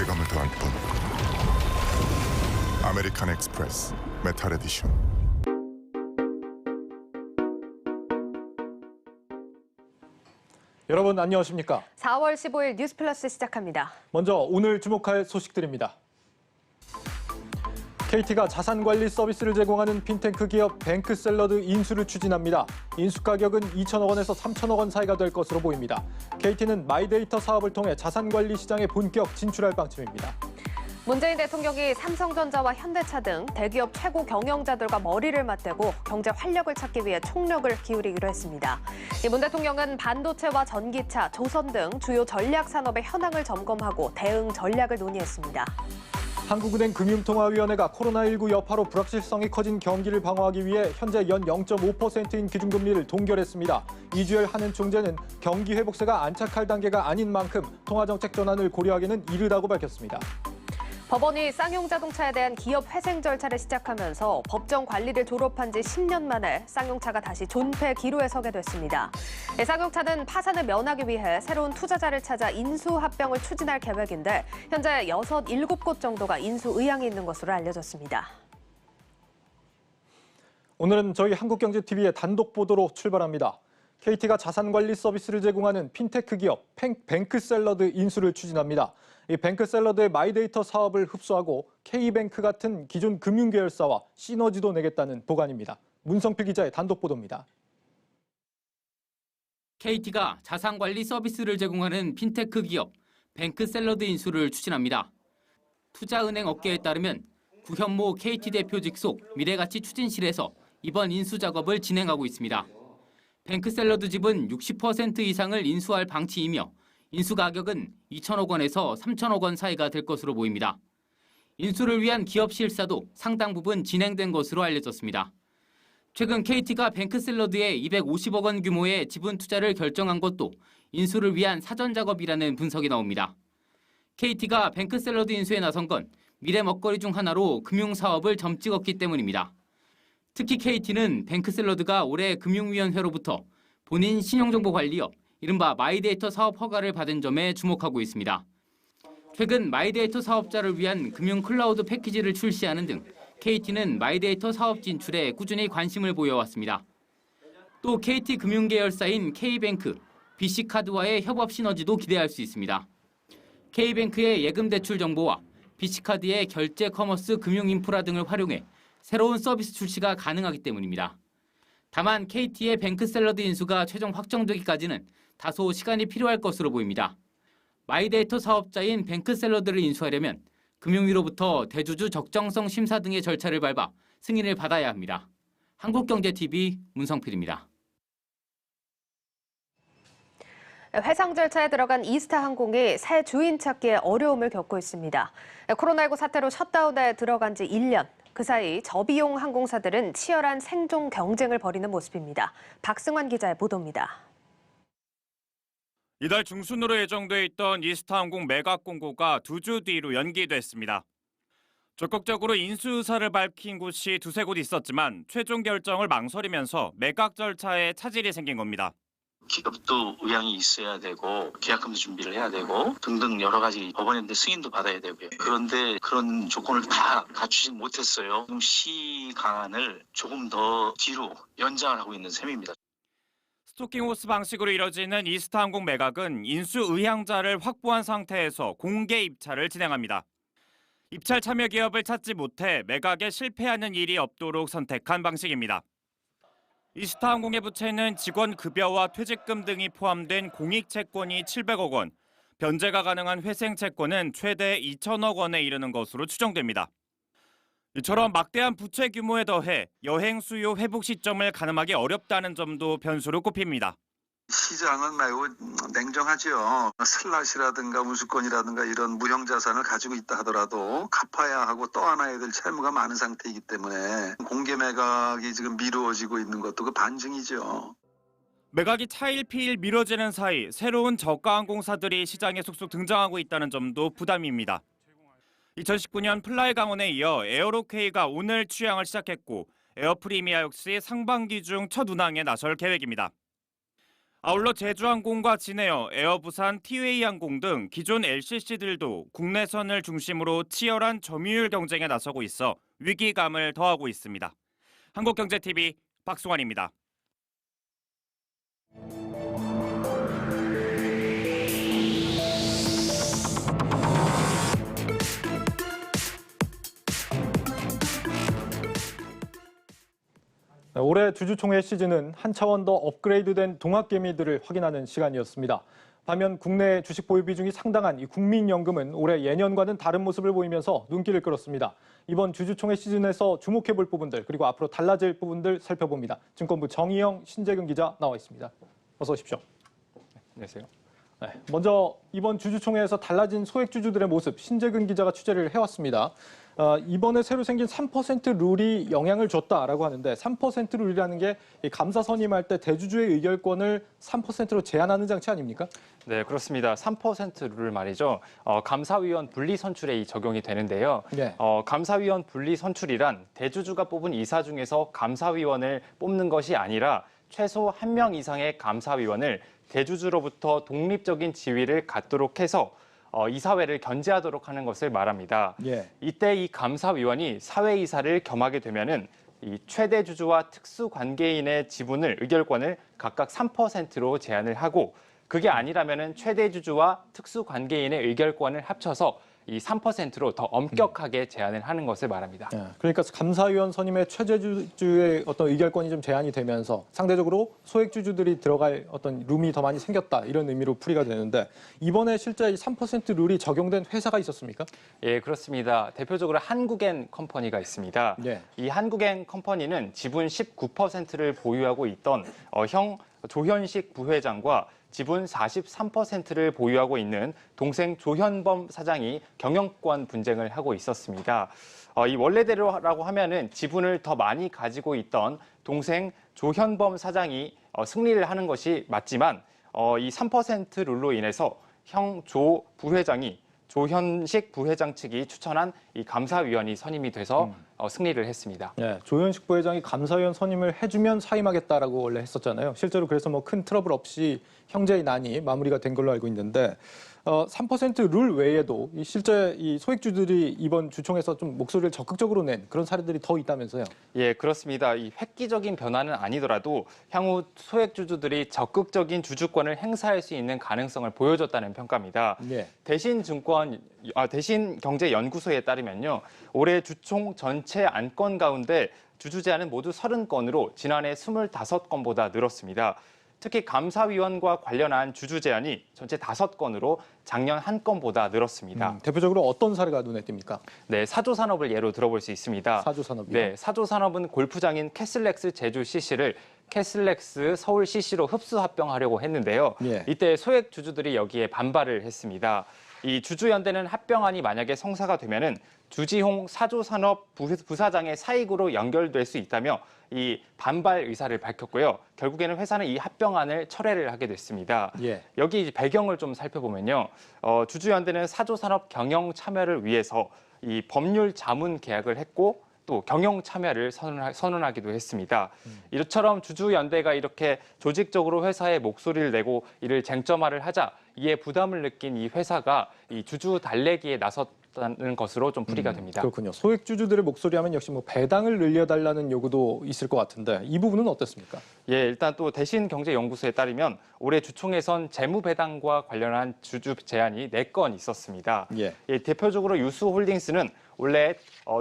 무게감을 더할 뿐. 아메리칸 엑스프레스 메탈 에디션. 여러분 안녕하십니까? 4월 15일 뉴스 플러스 시작합니다. 먼저 오늘 주목할 소식들입니다. KT가 자산관리 서비스를 제공하는 핀테크 기업 뱅크샐러드 인수를 추진합니다. 인수 가격은 2천억 원에서 3천억 원 사이가 될 것으로 보입니다. KT는 마이데이터 사업을 통해 자산관리 시장에 본격 진출할 방침입니다. 문재인 대통령이 삼성전자와 현대차 등 대기업 최고 경영자들과 머리를 맞대고 경제 활력을 찾기 위해 총력을 기울이기로 했습니다. 문 대통령은 반도체와 전기차, 조선 등 주요 전략 산업의 현황을 점검하고 대응 전략을 논의했습니다. 한국은행 금융통화위원회가 코로나19 여파로 불확실성이 커진 경기를 방어하기 위해 현재 연 0.5%인 기준금리를 동결했습니다. 이주열 한은 총재는 경기 회복세가 안착할 단계가 아닌 만큼 통화정책 전환을 고려하기는 이르다고 밝혔습니다. 법원이 쌍용 자동차에 대한 기업 회생 절차를 시작하면서 법정 관리를 졸업한 지 10년 만에 쌍용차가 다시 존폐 기로에 서게 됐습니다. 쌍용차는 파산을 면하기 위해 새로운 투자자를 찾아 인수 합병을 추진할 계획인데 현재 6, 7곳 정도가 인수 의향이 있는 것으로 알려졌습니다. 오늘은 저희 한국경제TV의 단독 보도로 출발합니다. KT가 자산관리 서비스를 제공하는 핀테크 기업 뱅크샐러드 인수를 추진합니다. 이 뱅크샐러드의 마이데이터 사업을 흡수하고 K뱅크 같은 기존 금융계열사와 시너지도 내겠다는 보관입니다. 문성필 기자의 단독 보도입니다. KT가 자산관리 서비스를 제공하는 핀테크 기업 뱅크샐러드 인수를 추진합니다. 투자은행 업계에 따르면 구현모 KT 대표 직속 미래가치추진실에서 이번 인수 작업을 진행하고 있습니다. 뱅크샐러드 집은 60% 이상을 인수할 방침이며 인수 가격은 2천억 원에서 3천억 원 사이가 될 것으로 보입니다. 인수를 위한 기업 실사도 상당 부분 진행된 것으로 알려졌습니다. 최근 KT가 뱅크샐러드에 250억 원 규모의 지분 투자를 결정한 것도 인수를 위한 사전 작업이라는 분석이 나옵니다. KT가 뱅크샐러드 인수에 나선 건 미래 먹거리 중 하나로 금융사업을 점 찍었기 때문입니다. 특히 KT는 뱅크샐러드가 올해 금융위원회로부터 본인 신용정보 관리업, 이른바 마이데이터 사업 허가를 받은 점에 주목하고 있습니다. 최근 마이데이터 사업자를 위한 금융 클라우드 패키지를 출시하는 등 KT는 마이데이터 사업 진출에 꾸준히 관심을 보여왔습니다. 또 KT 금융 계열사인 K뱅크, BC카드와의 협업 시너지도 기대할 수 있습니다. K뱅크의 예금 대출 정보와 BC카드의 결제 커머스 금융 인프라 등을 활용해 새로운 서비스 출시가 가능하기 때문입니다. 다만 KT의 뱅크샐러드 인수가 최종 확정되기까지는 다소 시간이 필요할 것으로 보입니다. 마이데이터 사업자인 뱅크샐러드를 인수하려면 금융위로부터 대주주 적정성 심사 등의 절차를 밟아 승인을 받아야 합니다. 한국경제TV 문성필입니다. 회상 절차에 들어간 이스타항공이 새 주인 찾기에 어려움을 겪고 있습니다. 코로나19 사태로 셧다운에 들어간 지 1년. 그 사이 저비용 항공사들은 치열한 생존 경쟁을 벌이는 모습입니다. 박승환 기자의 보도입니다. 이달 중순으로 예정돼 있던 이스타항공 매각 공고가 2주 뒤로 연기됐습니다. 적극적으로 인수 의사를 밝힌 곳이 두세 곳 있었지만 최종 결정을 망설이면서 매각 절차에 차질이 생긴 겁니다. 기업도 의향이 있어야 되고 계약금도 준비를 해야 되고 등등 여러 가지 법원인데 승인도 받아야 되고요. 그런데 그런 조건을 다 갖추지 못했어요. 지금 시간을 조금 더 뒤로 연장을 하고 있는 셈입니다. 스토킹 호스 방식으로 이뤄지는 이스타항공 매각은 인수 의향자를 확보한 상태에서 공개 입찰을 진행합니다. 입찰 참여 기업을 찾지 못해 매각에 실패하는 일이 없도록 선택한 방식입니다. 이스타항공의 부채는 직원 급여와 퇴직금 등이 포함된 공익채권이 700억 원, 변제가 가능한 회생채권은 최대 2천억 원에 이르는 것으로 추정됩니다. 이처럼 막대한 부채 규모에 더해 여행 수요 회복 시점을 가늠하기 어렵다는 점도 변수로 꼽힙니다. 시장은 매우 냉정하죠. 슬롯이라든가 운수권이라든가 이런 무형 자산을 가지고 있다 하더라도 갚아야 하고 떠안아야 될 채무가 많은 상태이기 때문에 공개 매각이 지금 미루어지고 있는 것도 그 반증이죠. 매각이 차일피일 미뤄지는 사이 새로운 저가 항공사들이 시장에 속속 등장하고 있다는 점도 부담입니다. 2019년 플라이 강원에 이어 에어로케이가 오늘 취항을 시작했고 에어프리미아 역시 상반기 중 첫 운항에 나설 계획입니다. 아울러 제주항공과 진에어, 에어부산, 티웨이항공 등 기존 LCC들도 국내선을 중심으로 치열한 점유율 경쟁에 나서고 있어 위기감을 더하고 있습니다. 한국경제TV 박승환입니다. 올해 주주총회 시즌은 한 차원 더 업그레이드된 동학개미들을 확인하는 시간이었습니다. 반면 국내 주식 보유 비중이 상당한 이 국민연금은 올해 예년과는 다른 모습을 보이면서 눈길을 끌었습니다. 이번 주주총회 시즌에서 주목해볼 부분들 그리고 앞으로 달라질 부분들 살펴봅니다. 증권부 정희영, 신재근 기자 나와 있습니다. 어서 오십시오. 안녕하세요. 네, 먼저 이번 주주총회에서 달라진 소액주주들의 모습 신재근 기자가 취재를 해왔습니다. 이번에 새로 생긴 3% 룰이 영향을 줬다라고 하는데 3% 룰이라는 게 감사 선임할 때 대주주의 의결권을 3%로 제한하는 장치 아닙니까? 네, 그렇습니다. 3% 룰 말이죠. 감사위원 분리 선출에 적용이 되는데요. 네. 감사위원 분리 선출이란 대주주가 뽑은 이사 중에서 감사위원을 뽑는 것이 아니라 최소 1명 이상의 감사위원을 대주주로부터 독립적인 지위를 갖도록 해서 이사회를 견제하도록 하는 것을 말합니다. 예. 이때 이 감사위원이 사회이사를 겸하게 되면은 이 최대 주주와 특수 관계인의 지분을 의결권을 각각 3%로 제한을 하고 그게 아니라면은 최대 주주와 특수 관계인의 의결권을 합쳐서 이 3%로 더 엄격하게 제한을 하는 것을 말합니다. 그러니까 감사위원 선임의 최대주주의 어떤 의결권이 좀 제한이 되면서 상대적으로 소액주주들이 들어갈 어떤 룸이 더 많이 생겼다 이런 의미로 풀이가 되는데 이번에 실제 이 3% 룰이 적용된 회사가 있었습니까? 예, 그렇습니다. 대표적으로 한국엔 컴퍼니가 있습니다. 네. 이 한국엔 컴퍼니는 지분 19%를 보유하고 있던 형 조현식 부회장과 지분 43%를 보유하고 있는 동생 조현범 사장이 경영권 분쟁을 하고 있었습니다. 이 원래대로라고 하면은 지분을 더 많이 가지고 있던 동생 조현범 사장이 승리를 하는 것이 맞지만 이 3% 룰로 인해서 형 조 부회장이 조현식 부회장 측이 추천한 이 감사위원이 선임이 돼서 승리를 했습니다. 네, 조현식 부회장이 감사위원 선임을 해주면 사임하겠다라고 원래 했었잖아요. 실제로 그래서 뭐 큰 트러블 없이 형제의 난이 마무리가 된 걸로 알고 있는데 3%룰 외에도 실제 이 소액주들이 이번 주총에서 좀 목소리를 적극적으로 낸 그런 사례들이 더 있다면서요? 예, 그렇습니다. 이 획기적인 변화는 아니더라도 향후 소액주주들이 적극적인 주주권을 행사할 수 있는 가능성을 보여줬다는 평가입니다. 네. 대신경제연구소에 따르면요, 올해 주총 전체 안건 가운데 주주 제한은 모두 30건으로 지난해 25건보다 늘었습니다. 특히 감사위원과 관련한 주주 제한이 전체 5건으로 작년 1건보다 늘었습니다. 대표적으로 어떤 사례가 눈에 띕니까? 네, 사조산업을 예로 들어볼 수 있습니다. 사조산업이요? 네, 사조산업은 골프장인 캐슬렉스 제주 CC를 캐슬렉스 서울 CC로 흡수 합병하려고 했는데요. 예. 이때 소액 주주들이 여기에 반발을 했습니다. 이 주주연대는 합병안이 만약에 성사가 되면은 주지홍 사조산업 부사장의 사익으로 연결될 수 있다며 이 반발 의사를 밝혔고요. 결국에는 회사는 이 합병안을 철회를 하게 됐습니다. 예. 여기 배경을 좀 살펴보면요. 주주연대는 사조산업 경영 참여를 위해서 이 법률 자문 계약을 했고 또 경영 참여를 선언하기도 했습니다. 이처럼 주주연대가 이렇게 조직적으로 회사의 목소리를 내고 이를 쟁점화를 하자 이에 부담을 느낀 이 회사가 이 주주 달래기에 나섰다는 것으로 좀 풀이가 됩니다. 그렇군요. 소액주주들의 목소리 하면 역시 뭐 배당을 늘려달라는 요구도 있을 것 같은데 이 부분은 어떻습니까? 예, 일단 또 대신경제연구소에 따르면 올해 주총에선 재무배당과 관련한 주주 제안이 4건 있었습니다. 예. 대표적으로 유수홀딩스는 원래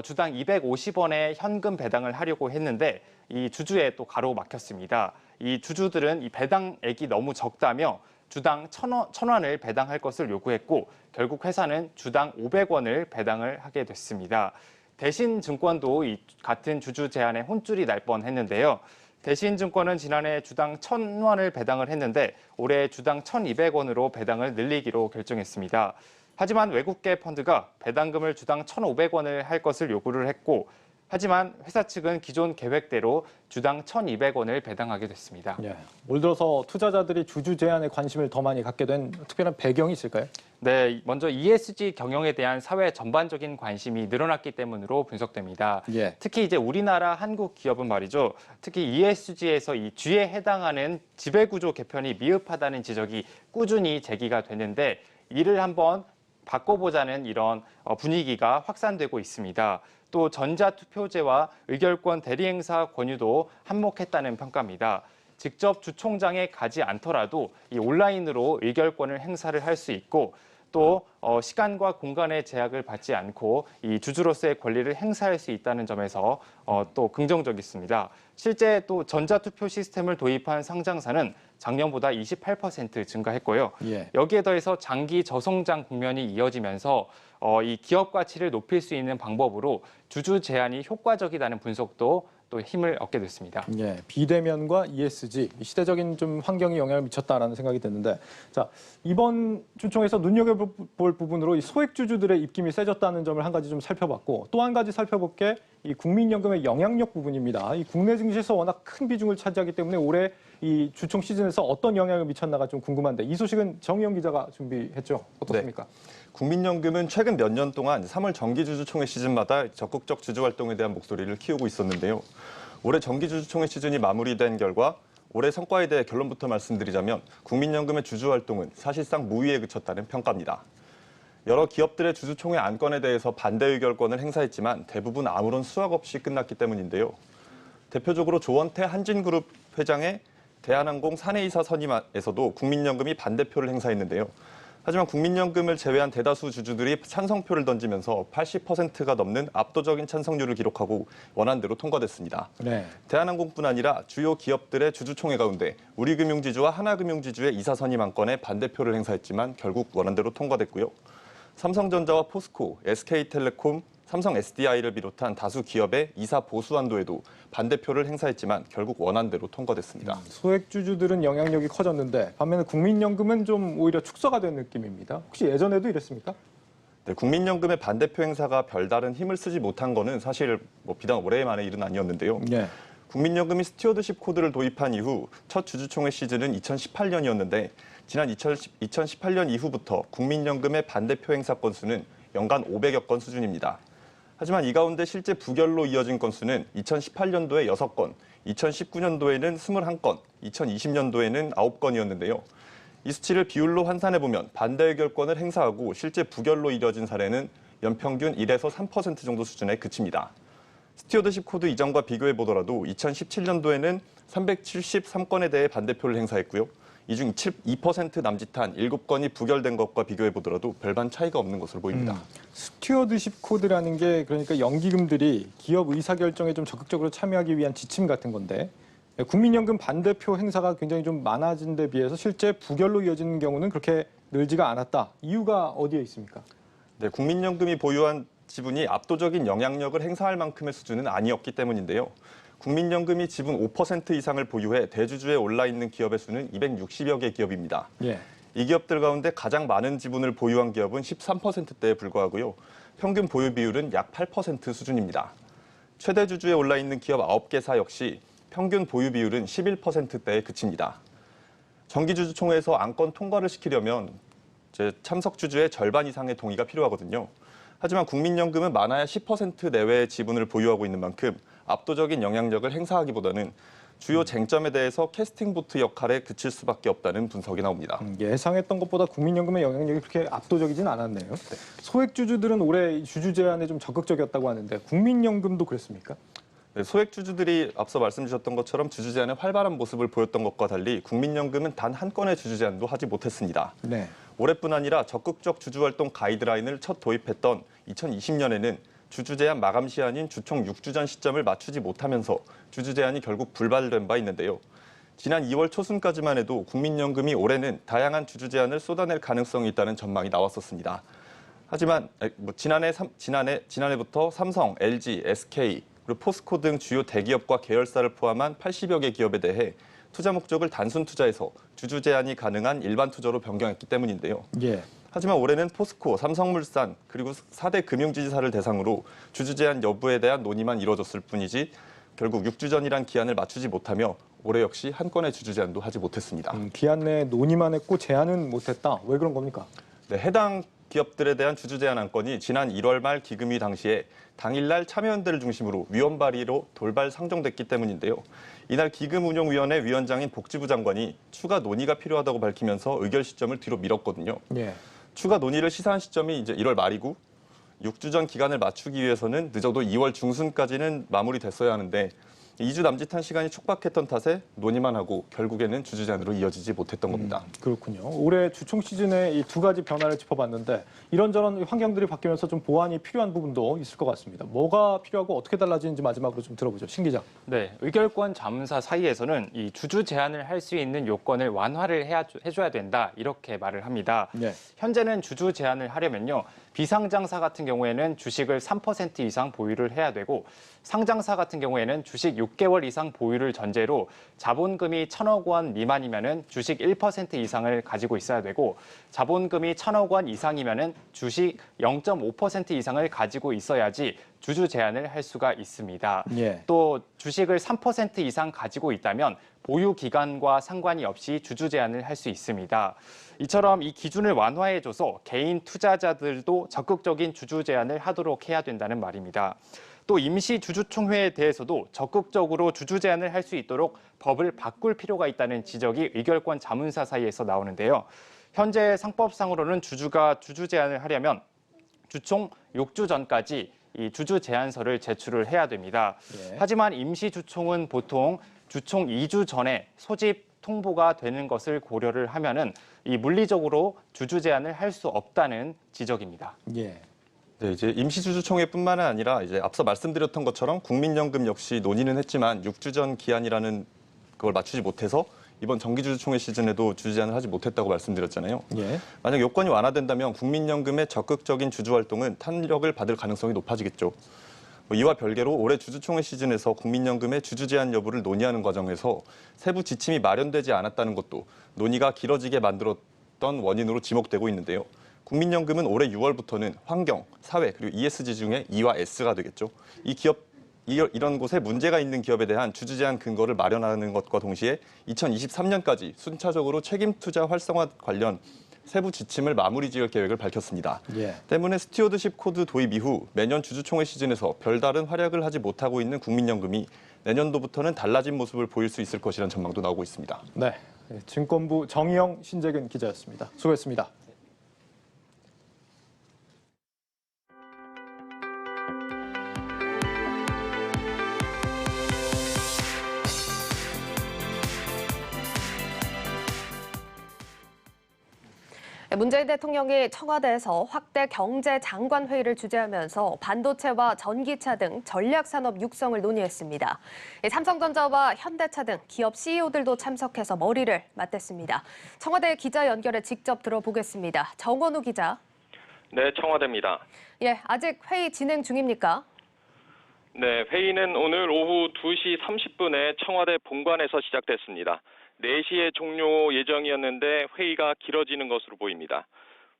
주당 250원의 현금 배당을 하려고 했는데 이 주주에 또 가로막혔습니다. 이 주주들은 이 배당액이 너무 적다며 주당 1,000원을 배당할 것을 요구했고 결국 회사는 주당 500원을 배당을 하게 됐습니다. 대신증권도 이 같은 주주 제안에 혼쭐이 날 뻔했는데요. 대신증권은 지난해 주당 1,000원을 배당을 했는데 올해 주당 1,200원으로 배당을 늘리기로 결정했습니다. 하지만 외국계 펀드가 배당금을 주당 1,500원을 할 것을 요구를 했고 하지만 회사 측은 기존 계획대로 주당 1,200원을 배당하게 됐습니다. 예. 올 들어서 투자자들이 주주 제안에 관심을 더 많이 갖게 된 특별한 배경이 있을까요? 네, 먼저 ESG 경영에 대한 사회 전반적인 관심이 늘어났기 때문으로 분석됩니다. 예. 특히 이제 우리나라 한국 기업은 말이죠. 특히 ESG에서 이 G에 해당하는 지배구조 개편이 미흡하다는 지적이 꾸준히 제기가 되는데 이를 한번 바꿔보자는 이런 분위기가 확산되고 있습니다. 또 전자투표제와 의결권 대리행사 권유도 한몫했다는 평가입니다. 직접 주총장에 가지 않더라도 이 온라인으로 의결권을 행사를 할 수 있고 또 시간과 공간의 제약을 받지 않고 이 주주로서의 권리를 행사할 수 있다는 점에서 또 긍정적이습니다. 실제 또 전자투표 시스템을 도입한 상장사는 작년보다 28% 증가했고요. 예. 여기에 더해서 장기 저성장 국면이 이어지면서 이 기업 가치를 높일 수 있는 방법으로 주주 제한이 효과적이라는 분석도 또 힘을 얻게 됐습니다. 예, 비대면과 ESG 시대적인 좀 환경이 영향을 미쳤다라는 생각이 드는데, 자 이번 주총에서 눈여겨볼 부분으로 이 소액 주주들의 입김이 세졌다는 점을 한 가지 좀 살펴봤고, 또 한 가지 살펴볼 게 이 국민연금의 영향력 부분입니다. 이 국내 증시에서 워낙 큰 비중을 차지하기 때문에 올해 이 주총 시즌에서 어떤 영향을 미쳤나가 좀 궁금한데 이 소식은 정의영 기자가 준비했죠. 어떻습니까? 네. 국민연금은 최근 몇 년 동안 3월 정기주주총회 시즌마다 적극적 주주 활동에 대한 목소리를 키우고 있었는데요. 올해 정기주주총회 시즌이 마무리된 결과 올해 성과에 대해 결론부터 말씀드리자면 국민연금의 주주 활동은 사실상 무위에 그쳤다는 평가입니다. 여러 기업들의 주주총회 안건에 대해서 반대 의결권을 행사했지만 대부분 아무런 수확 없이 끝났기 때문인데요. 대표적으로 조원태 한진그룹 회장의 대한항공 사내이사 선임에서도 국민연금이 반대표를 행사했는데요. 하지만 국민연금을 제외한 대다수 주주들이 찬성표를 던지면서 80%가 넘는 압도적인 찬성률을 기록하고 원안대로 통과됐습니다. 네. 대한항공뿐 아니라 주요 기업들의 주주총회 가운데 우리금융지주와 하나금융지주의 이사 선임 안건에 반대표를 행사했지만 결국 원안대로 통과됐고요. 삼성전자와 포스코, SK텔레콤, 삼성 SDI를 비롯한 다수 기업의 이사 보수안도에도 반대표를 행사했지만 결국 원안대로 통과됐습니다. 소액 주주들은 영향력이 커졌는데 반면에 국민연금은 좀 오히려 축소가 된 느낌입니다. 혹시 예전에도 이랬습니까? 네, 국민연금의 반대표 행사가 별다른 힘을 쓰지 못한 거는 사실 비단 올해만의 일은 아니었는데요. 네. 국민연금이 스튜어드십 코드를 도입한 이후 첫 주주총회 시즌은 2018년이었는데 지난 2018년 이후부터 국민연금의 반대표 행사 건수는 연간 500여 건 수준입니다. 하지만 이 가운데 실제 부결로 이어진 건수는 2018년도에 6건, 2019년도에는 21건, 2020년도에는 9건이었는데요. 이 수치를 비율로 환산해보면 반대 의결권을 행사하고 실제 부결로 이뤄진 사례는 연평균 1에서 3% 정도 수준에 그칩니다. 스튜어드십 코드 이전과 비교해보더라도 2017년도에는 373건에 대해 반대표를 행사했고요. 이 중 2% 남짓한 7건이 부결된 것과 비교해보더라도 별반 차이가 없는 것으로 보입니다. 스튜어드십 코드라는 게 그러니까 연기금들이 기업 의사결정에 좀 적극적으로 참여하기 위한 지침 같은 건데 국민연금 반대표 행사가 굉장히 좀 많아진 데 비해서 실제 부결로 이어지는 경우는 그렇게 늘지가 않았다. 이유가 어디에 있습니까? 네, 국민연금이 보유한 지분이 압도적인 영향력을 행사할 만큼의 수준은 아니었기 때문인데요. 국민연금이 지분 5% 이상을 보유해 대주주에 올라 있는 기업의 수는 260여 개 기업입니다. 예. 이 기업들 가운데 가장 많은 지분을 보유한 기업은 13%대에 불과하고요. 평균 보유 비율은 약 8% 수준입니다. 최대 주주에 올라 있는 기업 9개사 역시 평균 보유 비율은 11%대에 그칩니다. 정기주주총회에서 안건 통과를 시키려면 참석 주주의 절반 이상의 동의가 필요하거든요. 하지만 국민연금은 많아야 10% 내외의 지분을 보유하고 있는 만큼 압도적인 영향력을 행사하기보다는 주요 쟁점에 대해서 캐스팅 보트 역할에 그칠 수밖에 없다는 분석이 나옵니다. 예상했던 것보다 국민연금의 영향력이 그렇게 압도적이진 않았네요. 네. 소액 주주들은 올해 주주 제한에 좀 적극적이었다고 하는데 국민연금도 그랬습니까? 네, 소액 주주들이 앞서 말씀 주셨던 것처럼 주주 제한에 활발한 모습을 보였던 것과 달리 국민연금은 단 한 건의 주주 제한도 하지 못했습니다. 네. 올해뿐 아니라 적극적 주주활동 가이드라인을 첫 도입했던 2020년에는 주주 제한 마감 시한인 주총 6주 전 시점을 맞추지 못하면서 주주 제한이 결국 불발된 바 있는데요. 지난 2월 초순까지만 해도 국민연금이 올해는 다양한 주주 제한을 쏟아낼 가능성이 있다는 전망이 나왔었습니다. 하지만 지난해부터 삼성, LG, SK, 그리고 포스코 등 주요 대기업과 계열사를 포함한 80여 개 기업에 대해 투자 목적을 단순 투자에서 주주 제한이 가능한 일반 투자로 변경했기 때문인데요. 예. 하지만 올해는 포스코, 삼성물산, 그리고 4대 금융지주사를 대상으로 주주 제한 여부에 대한 논의만 이뤄졌을 뿐이지 결국 6주 전이란 기한을 맞추지 못하며 올해 역시 한 건의 주주 제한도 하지 못했습니다. 기한 내에 논의만 했고 제한은 못했다. 왜 그런 겁니까? 네, 해당 기업들에 대한 주주 제한 안건이 지난 1월 말 기금위 당시에 당일날 참여연대를 중심으로 위원 발의로 돌발 상정됐기 때문인데요. 이날 기금운용위원회 위원장인 복지부 장관이 추가 논의가 필요하다고 밝히면서 의결 시점을 뒤로 미뤘거든요. 예. 추가 논의를 시사한 시점이 이제 1월 말이고 6주 전 기간을 맞추기 위해서는 늦어도 2월 중순까지는 마무리됐어야 하는데 2주 남짓한 시간이 촉박했던 탓에 논의만 하고 결국에는 주주 제한으로 이어지지 못했던 겁니다. 그렇군요. 올해 주총 시즌에 이 두 가지 변화를 짚어봤는데 이런저런 환경들이 바뀌면서 좀 보완이 필요한 부분도 있을 것 같습니다. 뭐가 필요하고 어떻게 달라지는지 마지막으로 좀 들어보죠. 신 기자. 네, 의결권 자문사 사이에서는 이 주주 제한을 할 수 있는 요건을 완화를 해줘야 된다 이렇게 말을 합니다. 네. 현재는 주주 제한을 하려면요. 비상장사 같은 경우에는 주식을 3% 이상 보유를 해야 되고 상장사 같은 경우에는 주식 6개월 이상 보유를 전제로 자본금이 1,000억 원 미만이면은 주식 1% 이상을 가지고 있어야 되고 자본금이 1,000억 원 이상이면은 주식 0.5% 이상을 가지고 있어야지 주주 제한을 할 수가 있습니다. 예. 또 주식을 3% 이상 가지고 있다면 보유 기간과 상관이 없이 주주 제한을 할 수 있습니다. 이처럼 이 기준을 완화해줘서 개인 투자자들도 적극적인 주주 제한을 하도록 해야 된다는 말입니다. 또 임시 주주총회에 대해서도 적극적으로 주주 제한을 할 수 있도록 법을 바꿀 필요가 있다는 지적이 의결권 자문사 사이에서 나오는데요. 현재 상법상으로는 주주가 주주 제한을 하려면 주총 6주 전까지 이 주주 제한서를 제출을 해야 됩니다. 예. 하지만 임시 주총은 보통 주총 2주 전에 소집 통보가 되는 것을 고려를 하면은 이 물리적으로 주주 제한을 할 수 없다는 지적입니다. 예. 네, 이제 임시주주총회뿐만 아니라 이제 앞서 말씀드렸던 것처럼 국민연금 역시 논의는 했지만 6주 전 기한이라는 그걸 맞추지 못해서 이번 정기주주총회 시즌에도 주주 제한을 하지 못했다고 말씀드렸잖아요. 예. 만약 요건이 완화된다면 국민연금의 적극적인 주주 활동은 탄력을 받을 가능성이 높아지겠죠. 이와 별개로 올해 주주총회 시즌에서 국민연금의 주주 제한 여부를 논의하는 과정에서 세부 지침이 마련되지 않았다는 것도 논의가 길어지게 만들었던 원인으로 지목되고 있는데요. 국민연금은 올해 6월부터는 환경, 사회, 그리고 ESG 중에 E와 S가 되겠죠. 이런 곳에 문제가 있는 기업에 대한 주주 제한 근거를 마련하는 것과 동시에 2023년까지 순차적으로 책임 투자 활성화 관련 세부 지침을 마무리 지을 계획을 밝혔습니다. 예. 때문에 스튜어드십 코드 도입 이후 매년 주주총회 시즌에서 별다른 활약을 하지 못하고 있는 국민연금이 내년도부터는 달라진 모습을 보일 수 있을 것이라는 전망도 나오고 있습니다. 네. 증권부 정희영, 신재근 기자였습니다. 수고했습니다. 문재인 대통령이 청와대에서 확대 경제장관 회의를 주재하면서 반도체와 전기차 등 전략산업 육성을 논의했습니다. 삼성전자와 현대차 등 기업 CEO들도 참석해서 머리를 맞댔습니다. 청와대 기자 연결해 직접 들어보겠습니다. 정원우 기자. 네, 청와대입니다. 예, 아직 회의 진행 중입니까? 네, 회의는 오늘 오후 2시 30분에 청와대 본관에서 시작됐습니다. 4시에 종료 예정이었는데 회의가 길어지는 것으로 보입니다.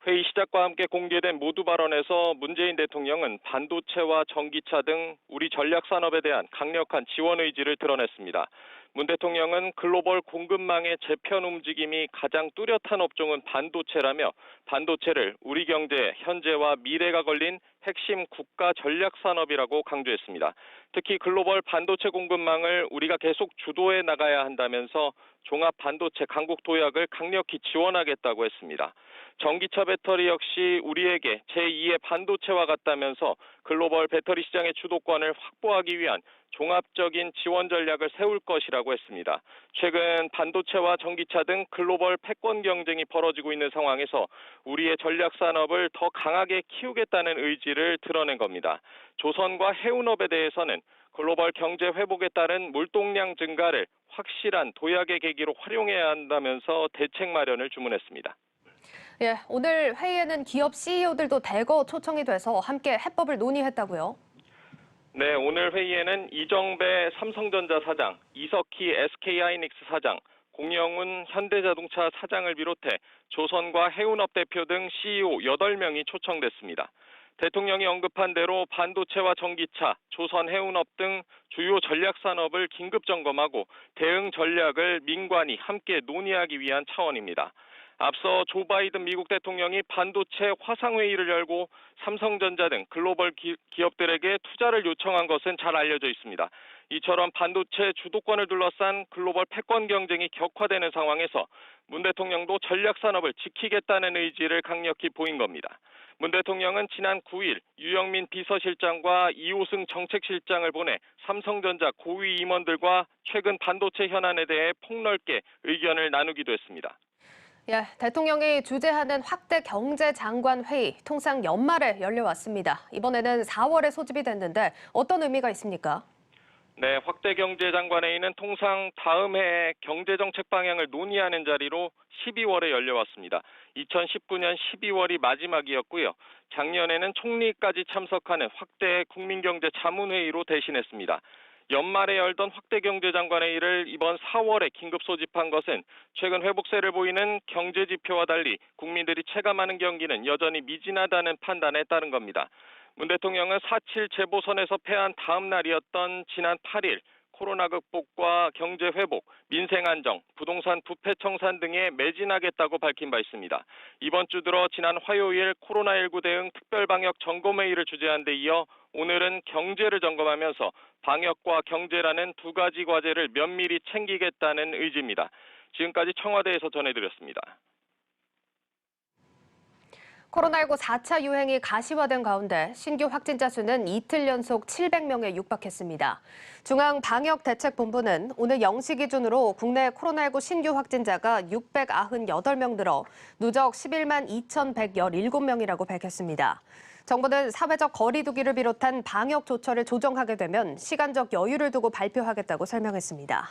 회의 시작과 함께 공개된 모두 발언에서 문재인 대통령은 반도체와 전기차 등 우리 전략산업에 대한 강력한 지원 의지를 드러냈습니다. 문 대통령은 글로벌 공급망의 재편 움직임이 가장 뚜렷한 업종은 반도체라며 반도체를 우리 경제의 현재와 미래가 걸린 핵심 국가 전략산업이라고 강조했습니다. 특히 글로벌 반도체 공급망을 우리가 계속 주도해 나가야 한다면서 종합 반도체 강국 도약을 강력히 지원하겠다고 했습니다. 전기차 배터리 역시 우리에게 제2의 반도체와 같다면서 글로벌 배터리 시장의 주도권을 확보하기 위한 종합적인 지원 전략을 세울 것이라고 했습니다. 최근 반도체와 전기차 등 글로벌 패권 경쟁이 벌어지고 있는 상황에서 우리의 전략 산업을 더 강하게 키우겠다는 의지를 드러낸 겁니다. 조선과 해운업에 대해서는 글로벌 경제 회복에 따른 물동량 증가를 확실한 도약의 계기로 활용해야 한다면서 대책 마련을 주문했습니다. 예, 오늘 회의에는 기업 CEO들도 대거 초청이 돼서 함께 해법을 논의했다고요? 네, 오늘 회의에는 이정배 삼성전자 사장, 이석희 SK하이닉스 사장, 공영훈 현대자동차 사장을 비롯해 조선과 해운업 대표 등 CEO 8명이 초청됐습니다. 대통령이 언급한 대로 반도체와 전기차, 조선 해운업 등 주요 전략 산업을 긴급 점검하고 대응 전략을 민관이 함께 논의하기 위한 차원입니다. 앞서 조 바이든 미국 대통령이 반도체 화상회의를 열고 삼성전자 등 글로벌 기업들에게 투자를 요청한 것은 잘 알려져 있습니다. 이처럼 반도체 주도권을 둘러싼 글로벌 패권 경쟁이 격화되는 상황에서 문 대통령도 전략 산업을 지키겠다는 의지를 강력히 보인 겁니다. 문 대통령은 지난 9일 유영민 비서실장과 이호승 정책실장을 보내 삼성전자 고위 임원들과 최근 반도체 현안에 대해 폭넓게 의견을 나누기도 했습니다. 예, 대통령이 주재하는 확대 경제장관 회의 통상 연말에 열려왔습니다. 이번에는 4월에 소집이 됐는데 어떤 의미가 있습니까? 네, 확대 경제장관회의는 통상 다음 해의 경제정책 방향을 논의하는 자리로 12월에 열려왔습니다. 2019년 12월이 마지막이었고요. 작년에는 총리까지 참석하는 확대 국민경제자문회의로 대신했습니다. 연말에 열던 확대경제장관회의를 이번 4월에 긴급 소집한 것은 최근 회복세를 보이는 경제지표와 달리 국민들이 체감하는 경기는 여전히 미진하다는 판단에 따른 겁니다. 문 대통령은 4.7 재보선에서 패한 다음 날이었던 지난 8일 코로나 극복과 경제 회복, 민생 안정, 부동산 부패 청산 등에 매진하겠다고 밝힌 바 있습니다. 이번 주 들어 지난 화요일 코로나19 대응 특별방역 점검회의를 주재한 데 이어 오늘은 경제를 점검하면서 방역과 경제라는 두 가지 과제를 면밀히 챙기겠다는 의지입니다. 지금까지 청와대에서 전해드렸습니다. 코로나19 4차 유행이 가시화된 가운데 신규 확진자 수는 이틀 연속 700명에 육박했습니다. 중앙방역대책본부는 오늘 0시 기준으로 국내 코로나19 신규 확진자가 698명 늘어 누적 11만 2,117명이라고 밝혔습니다. 정부는 사회적 거리 두기를 비롯한 방역 조처를 조정하게 되면 시간적 여유를 두고 발표하겠다고 설명했습니다.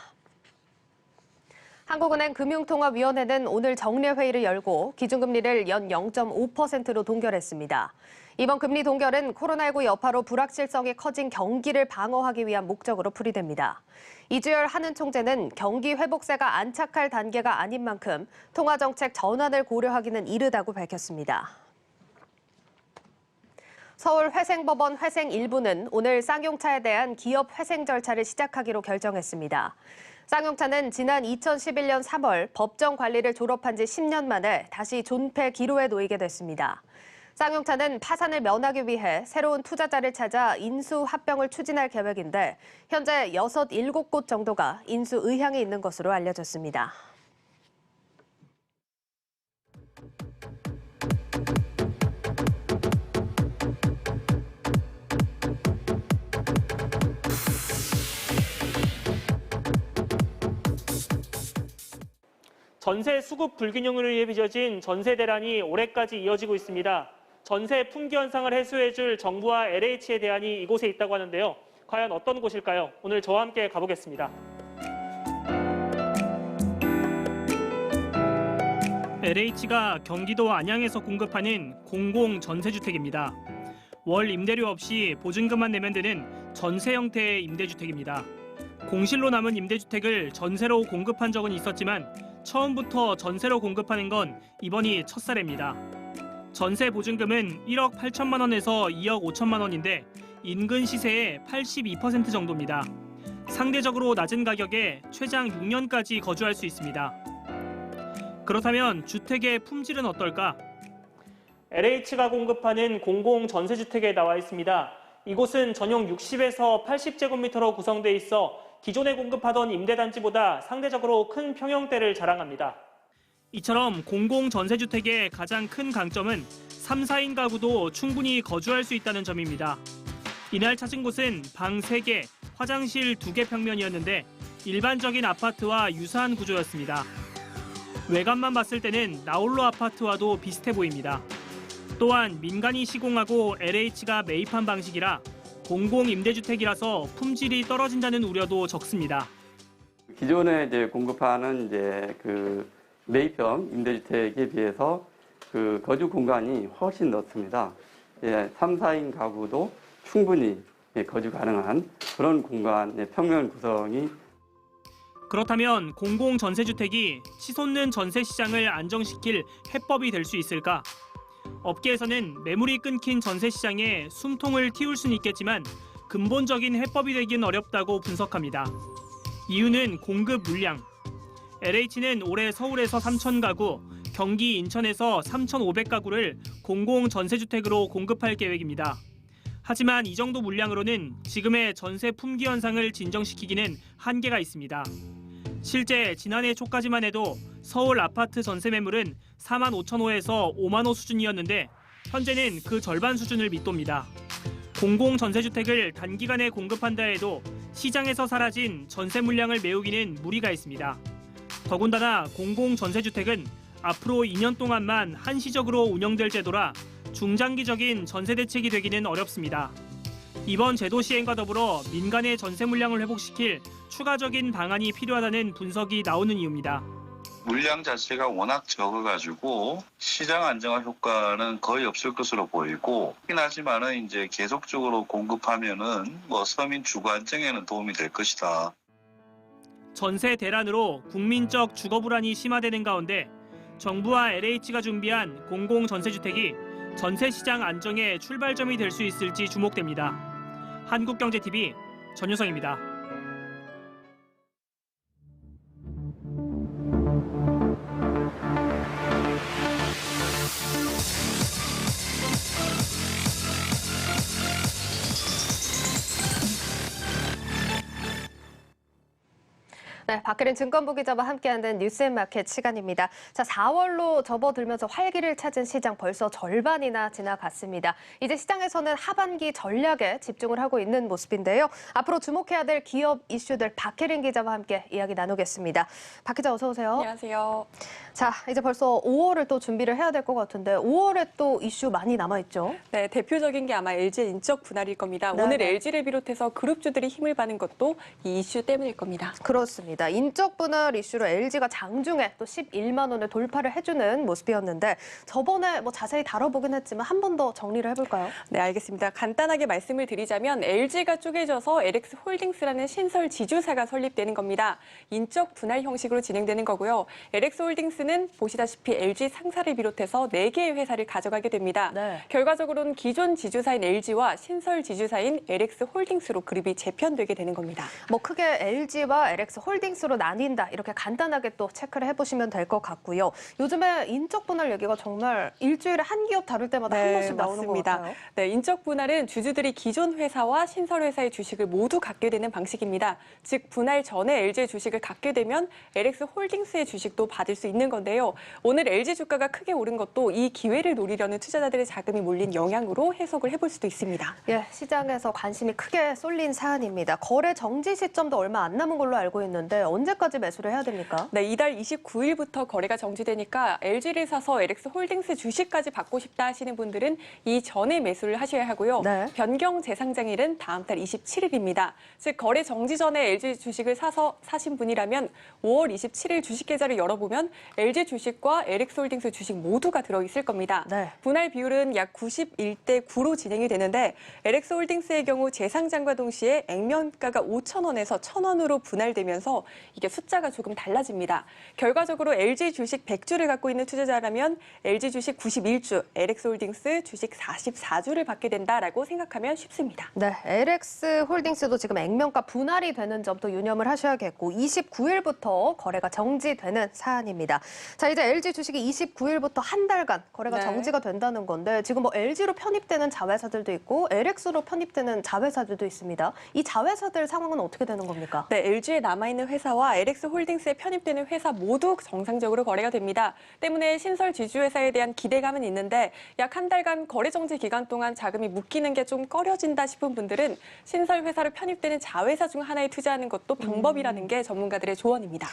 한국은행 금융통화위원회는 오늘 정례회의를 열고 기준금리를 연 0.5%로 동결했습니다. 이번 금리 동결은 코로나19 여파로 불확실성이 커진 경기를 방어하기 위한 목적으로 풀이됩니다. 이주열 한은 총재는 경기 회복세가 안착할 단계가 아닌 만큼 통화정책 전환을 고려하기는 이르다고 밝혔습니다. 서울 회생법원 회생 일부는 오늘 쌍용차에 대한 기업 회생 절차를 시작하기로 결정했습니다. 쌍용차는 지난 2011년 3월 법정 관리를 졸업한 지 10년 만에 다시 존폐 기로에 놓이게 됐습니다. 쌍용차는 파산을 면하기 위해 새로운 투자자를 찾아 인수 합병을 추진할 계획인데 현재 6, 7곳 정도가 인수 의향이 있는 것으로 알려졌습니다. 전세 수급 불균형으로 인해 빚어진 전세 대란이 올해까지 이어지고 있습니다. 전세 품귀 현상을 해소해줄 정부와 LH의 대안이 이곳에 있다고 하는데요. 과연 어떤 곳일까요? 오늘 저와 함께 가보겠습니다. LH가 경기도 안양에서 공급하는 공공 전세주택입니다. 월 임대료 없이 보증금만 내면 되는 전세 형태의 임대주택입니다. 공실로 남은 임대주택을 전세로 공급한 적은 있었지만 처음부터 전세로 공급하는 건 이번이 첫 사례입니다. 전세 보증금은 1억 8천만 원에서 2억 5천만 원인데 인근 시세의 82% 정도입니다. 상대적으로 낮은 가격에 최장 6년까지 거주할 수 있습니다. 그렇다면 주택의 품질은 어떨까? LH가 공급하는 공공 전세주택에 나와 있습니다. 이곳은 전용 60에서 80제곱미터로 구성돼 있어 기존에 공급하던 임대단지보다 상대적으로 큰 평형대를 자랑합니다. 이처럼 공공 전세주택의 가장 큰 강점은 3, 4인 가구도 충분히 거주할 수 있다는 점입니다. 이날 찾은 곳은 방 3개, 화장실 2개 평면이었는데 일반적인 아파트와 유사한 구조였습니다. 외관만 봤을 때는 나홀로 아파트와도 비슷해 보입니다. 또한 민간이 시공하고 LH가 매입한 방식이라 공공임대주택이라서 품질이 떨어진다는 우려도 적습니다. 기존에 공급하는 매입형 임대주택에 비해서 거주 공간이 훨씬 넓습니다. 3, 4인 가구도 충분히 거주 가능한 그런 공간의 평면 구성이. 그렇다면 공공전세주택이 치솟는 전세 시장을 안정시킬 해법이 될 수 있을까? 업계에서는 매물이 끊긴 전세 시장에 숨통을 틔울 수는 있겠지만 근본적인 해법이 되긴 어렵다고 분석합니다. 이유는 공급 물량. LH는 올해 서울에서 3,000가구, 경기 인천에서 3,500가구를 공공전세주택으로 공급할 계획입니다. 하지만 이 정도 물량으로는 지금의 전세 품귀 현상을 진정시키기는 한계가 있습니다. 실제 지난해 초까지만 해도 서울 아파트 전세 매물은 4만 5천 호에서 5만 호 수준이었는데 현재는 그 절반 수준을 밑돕니다. 공공전세주택을 단기간에 공급한다 해도 시장에서 사라진 전세 물량을 메우기는 무리가 있습니다. 더군다나 공공전세주택은 앞으로 2년 동안만 한시적으로 운영될 제도라 중장기적인 전세 대책이 되기는 어렵습니다. 이번 제도 시행과 더불어 민간의 전세 물량을 회복시킬 추가적인 방안이 필요하다는 분석이 나오는 이유입니다. 물량 자체가 워낙 적어가지고 시장 안정화 효과는 거의 없을 것으로 보이고, 하긴 하지만은 이제 계속적으로 공급하면은 서민 주거 안정에는 도움이 될 것이다. 전세 대란으로 국민적 주거 불안이 심화되는 가운데 정부와 LH가 준비한 공공전세주택이 전세 시장 안정의 출발점이 될 수 있을지 주목됩니다. 한국경제TV 전유성입니다. 네, 박혜린 증권부 기자와 함께하는 뉴스앤마켓 시간입니다. 자, 4월로 접어들면서 활기를 찾은 시장 벌써 절반이나 지나갔습니다. 이제 시장에서는 하반기 전략에 집중을 하고 있는 모습인데요. 앞으로 주목해야 될 기업 이슈들 박혜린 기자와 함께 이야기 나누겠습니다. 박 기자 어서 오세요. 안녕하세요. 자, 이제 벌써 5월을 또 준비를 해야 될 것 같은데 5월에 또 이슈 많이 남아있죠? 네, 대표적인 게 아마 LG 인적 분할일 겁니다. 네, 오늘 네. LG를 비롯해서 그룹주들이 힘을 받는 것도 이 이슈 때문일 겁니다. 그렇습니다. 인적 분할 이슈로 LG가 장중에 또 11만 원을 돌파를 해주는 모습이었는데 저번에 자세히 다뤄보긴 했지만 한 번 더 정리를 해볼까요? 네, 알겠습니다. 간단하게 말씀을 드리자면 LG가 쪼개져서 LX 홀딩스라는 신설 지주사가 설립되는 겁니다. 인적 분할 형식으로 진행되는 거고요. LX 홀딩스는 보시다시피 LG 상사를 비롯해서 4개의 회사를 가져가게 됩니다. 네. 결과적으로는 기존 지주사인 LG와 신설 지주사인 LX 홀딩스로 그룹이 재편되게 되는 겁니다. 크게 LG와 LX 홀딩스로 나뉜다 이렇게 간단하게 또 체크를 해보시면 될 것 같고요. 요즘에 인적 분할 얘기가 정말 일주일에 한 기업 다룰 때마다 한 번씩 나오는 것 같아요. 네, 인적 분할은 주주들이 기존 회사와 신설 회사의 주식을 모두 갖게 되는 방식입니다. 즉 분할 전에 LG의 주식을 갖게 되면 LX 홀딩스의 주식도 받을 수 있는 건데요. 오늘 LG 주가가 크게 오른 것도 이 기회를 노리려는 투자자들의 자금이 몰린 영향으로 해석을 해볼 수도 있습니다. 예, 시장에서 관심이 크게 쏠린 사안입니다. 거래 정지 시점도 얼마 안 남은 걸로 알고 있는데 언제까지 매수를 해야 됩니까? 네, 이달 29일부터 거래가 정지되니까 LG를 사서 LX 홀딩스 주식까지 받고 싶다 하시는 분들은 이 전에 매수를 하셔야 하고요. 네. 변경 재상장일은 다음 달 27일입니다. 즉 거래 정지 전에 LG 주식을 사신 분이라면 5월 27일 주식 계좌를 열어보면 LG 주식과 LX 홀딩스 주식 모두가 들어있을 겁니다. 네. 분할 비율은 약 91대 9로 진행이 되는데 LX 홀딩스의 경우 재상장과 동시에 액면가가 5,000원에서 1,000원으로 분할되면서 이게 숫자가 조금 달라집니다. 결과적으로 LG 주식 100주를 갖고 있는 투자자라면 LG 주식 91주, LX 홀딩스 주식 44주를 받게 된다라고 생각하면 쉽습니다. 네, LX 홀딩스도 지금 액면가 분할이 되는 점도 유념을 하셔야겠고 29일부터 거래가 정지되는 사안입니다. 자, 이제 LG 주식이 29일부터 한 달간 거래가 네. 정지가 된다는 건데 지금 LG로 편입되는 자회사들도 있고 LX로 편입되는 자회사들도 있습니다. 이 자회사들 상황은 어떻게 되는 겁니까? 네, LG에 남아있는 회사와 LX 홀딩스에 편입되는 회사 모두 정상적으로 거래가 됩니다. 때문에 신설 지주회사에 대한 기대감은 있는데 약 한 달간 거래 정지 기간 동안 자금이 묶이는 게 좀 꺼려진다 싶은 분들은 신설 회사로 편입되는 자회사 중 하나에 투자하는 것도 방법이라는 게 전문가들의 조언입니다.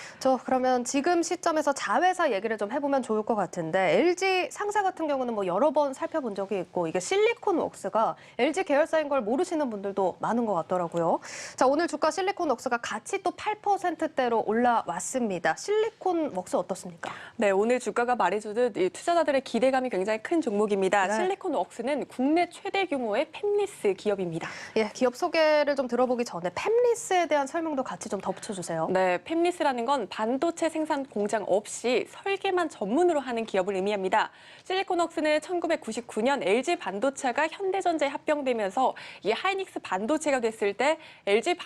그러면 지금 시점에서 자회사 얘기를 좀 해보면 좋을 것 같은데 LG 상사 같은 경우는 여러 번 살펴본 적이 있고 이게 실리콘웍스가 LG 계열사인 걸 모르시는 분들도 많은 것 같더라고요. 자, 오늘 주가 실리콘웍스가 같이 또 8% 10%대로 올라왔습니다. 실리콘 웍스 어떻습니까? 네, 오늘 주가가 말해주듯 이 투자자들의 기대감이 굉장히 큰 종목입니다. 네. 실리콘 웍스는 국내 최대 규모의 팹리스 기업입니다. 예, 기업 소개를 좀 들어보기 전에 팹리스에 대한 설명도 같이 좀 덧붙여주세요. 네, 팹리스라는 건 반도체 생산 공장 없이 설계만 전문으로 하는 기업을 의미합니다. 실리콘웍스는 1999년 LG 반도체가 현대전자에 합병되면서 이 하이닉스 반도체가 됐을 때 LG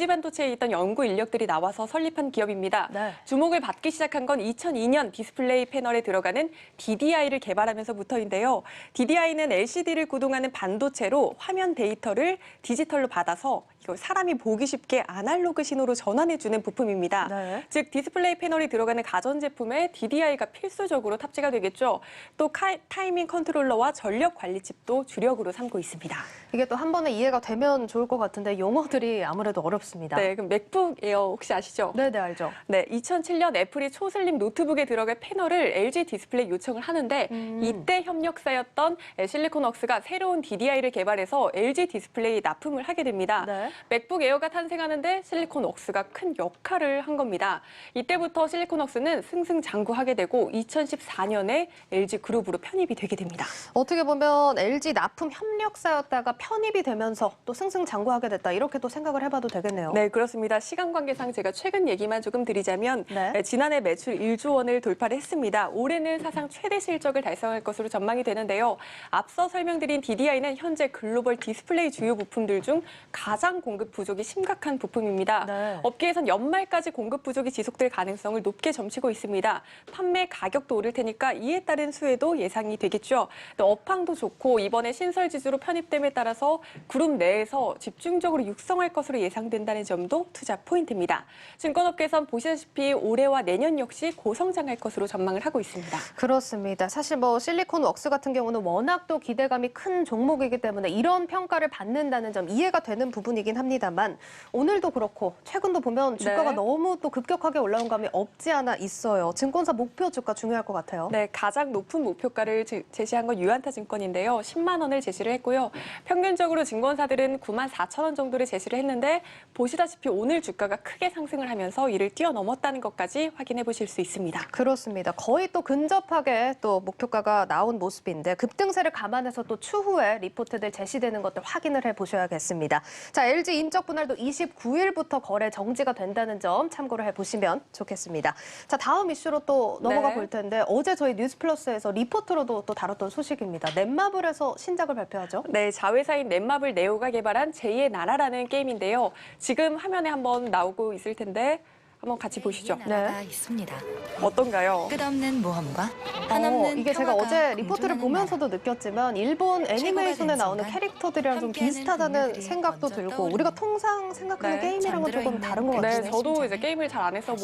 반도체에 있던 연구 인력들이 나와서 설립한 기업입니다. 네. 주목을 받기 시작한 건 2002년 디스플레이 패널에 들어가는 DDI를 개발하면서부터인데요. DDI는 LCD를 구동하는 반도체로 화면 데이터를 디지털로 받아서 이걸 사람이 보기 쉽게 아날로그 신호로 전환해주는 부품입니다. 네. 즉 디스플레이 패널이 들어가는 가전제품에 DDI가 필수적으로 탑재가 되겠죠. 또 타이밍 컨트롤러와 전력 관리칩도 주력으로 삼고 있습니다. 이게 또 한 번에 이해가 되면 좋을 것 같은데 용어들이 아무래도 어렵습니다. 네, 그럼 맥북 에어 혹시 아시죠? 네, 알죠. 네, 2007년 애플이 초슬림 노트북에 들어갈 패널을 LG 디스플레이 요청을 하는데 이때 협력사였던 실리콘웍스가 새로운 DDI를 개발해서 LG 디스플레이 납품을 하게 됩니다. 네. 맥북 에어가 탄생하는데 실리콘웍스가 큰 역할을 한 겁니다. 이때부터 실리콘웍스는 승승장구하게 되고 2014년에 LG 그룹으로 편입이 되게 됩니다. 어떻게 보면 LG 납품 협력사였다가 편입이 되면서 또 승승장구하게 됐다. 이렇게 또 생각을 해봐도 되겠네요. 네, 그렇습니다. 시간 관계상 제가 최근 얘기만 조금 드리자면 네. 지난해 매출 1조 원을 돌파를 했습니다. 올해는 사상 최대 실적을 달성할 것으로 전망이 되는데요. 앞서 설명드린 DDI는 현재 글로벌 디스플레이 주요 부품들 중 가장 공급 부족이 심각한 부품입니다. 네. 업계에선 연말까지 공급 부족이 지속될 가능성을 높게 점치고 있습니다. 판매 가격도 오를 테니까 이에 따른 수혜도 예상이 되겠죠. 또 업황도 좋고 이번에 신설 지주로 편입됨에 따라서 그룹 내에서 집중적으로 육성할 것으로 예상된다는 점도 투자 포인트입니다. 증권업계에선 보시다시피 올해와 내년 역시 고성장할 것으로 전망을 하고 있습니다. 그렇습니다. 사실 뭐 실리콘웍스 같은 경우는 워낙 또 기대감이 큰 종목이기 때문에 이런 평가를 받는다는 점 이해가 되는 부분이긴 합니다만 오늘도 그렇고 최근도 보면 주가가 네. 너무 또 급격하게 올라온 감이 없지 않아 있어요. 증권사 목표 주가 중요할 것 같아요. 네, 가장 높은 목표가를 제시한 건 유한타 증권인데요. 10만 원을 제시를 했고요. 평균적으로 증권사들은 9만 4천 원 정도를 제시를 했는데 보시다시피 오늘 주가가 크게 상승을 하면서 이를 뛰어넘었다는 것까지 확인해 보실 수 있습니다. 그렇습니다. 거의 또 근접하게 또 목표가가 나온 모습인데 급등세를 감안해서 또 추후에 리포트들 제시되는 것들 확인을 해보셔야겠습니다. 자, LG 인적 분할도 29일부터 거래 정지가 된다는 점 참고를 해보시면 좋겠습니다. 자, 다음 이슈로 또 넘어가 볼 텐데 어제 저희 뉴스플러스에서 리포트로도 또 다뤘던 소식입니다. 넷마블에서 신작을 발표하죠. 네, 자회사인 넷마블 네오가 개발한 제2의 나라라는 게임인데요. 지금 화면에 한번 나오고 있을 텐데 한번 같이 보시죠. 나라가 있습니다. 어떤가요? 끝없는 모험과 한없는 이게 제가 평화가 어제 리포트를 공존하는 보면서도 느꼈지만 일본 애니메이션에 된 나오는 순간 캐릭터들이랑 좀 함께하는 비슷하다는 동료들이 생각도 먼저 들고 떠오릅니다. 우리가 통상 생각하는 네, 게임이랑은 조금 잠들어 다른 것 있는 같아요. 네, 저도 이제 게임을 잘 안 해서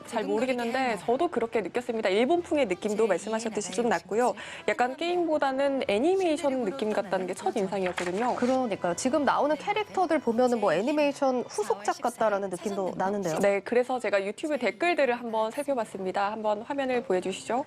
잘 모르겠는데 저도 그렇게 느꼈습니다. 일본풍의 느낌도 말씀하셨듯이 좀 났고요. 약간 게임보다는 애니메이션 느낌 같다는 게 첫 인상이었거든요. 그러니까요. 지금 나오는 캐릭터들 보면은 뭐 애니메이션 후속작 같다라는 느낌도 나는데요. 네, 그래서 제가 유튜브 댓글들을 한번 살펴봤습니다. 한번 화면을 보여주시죠.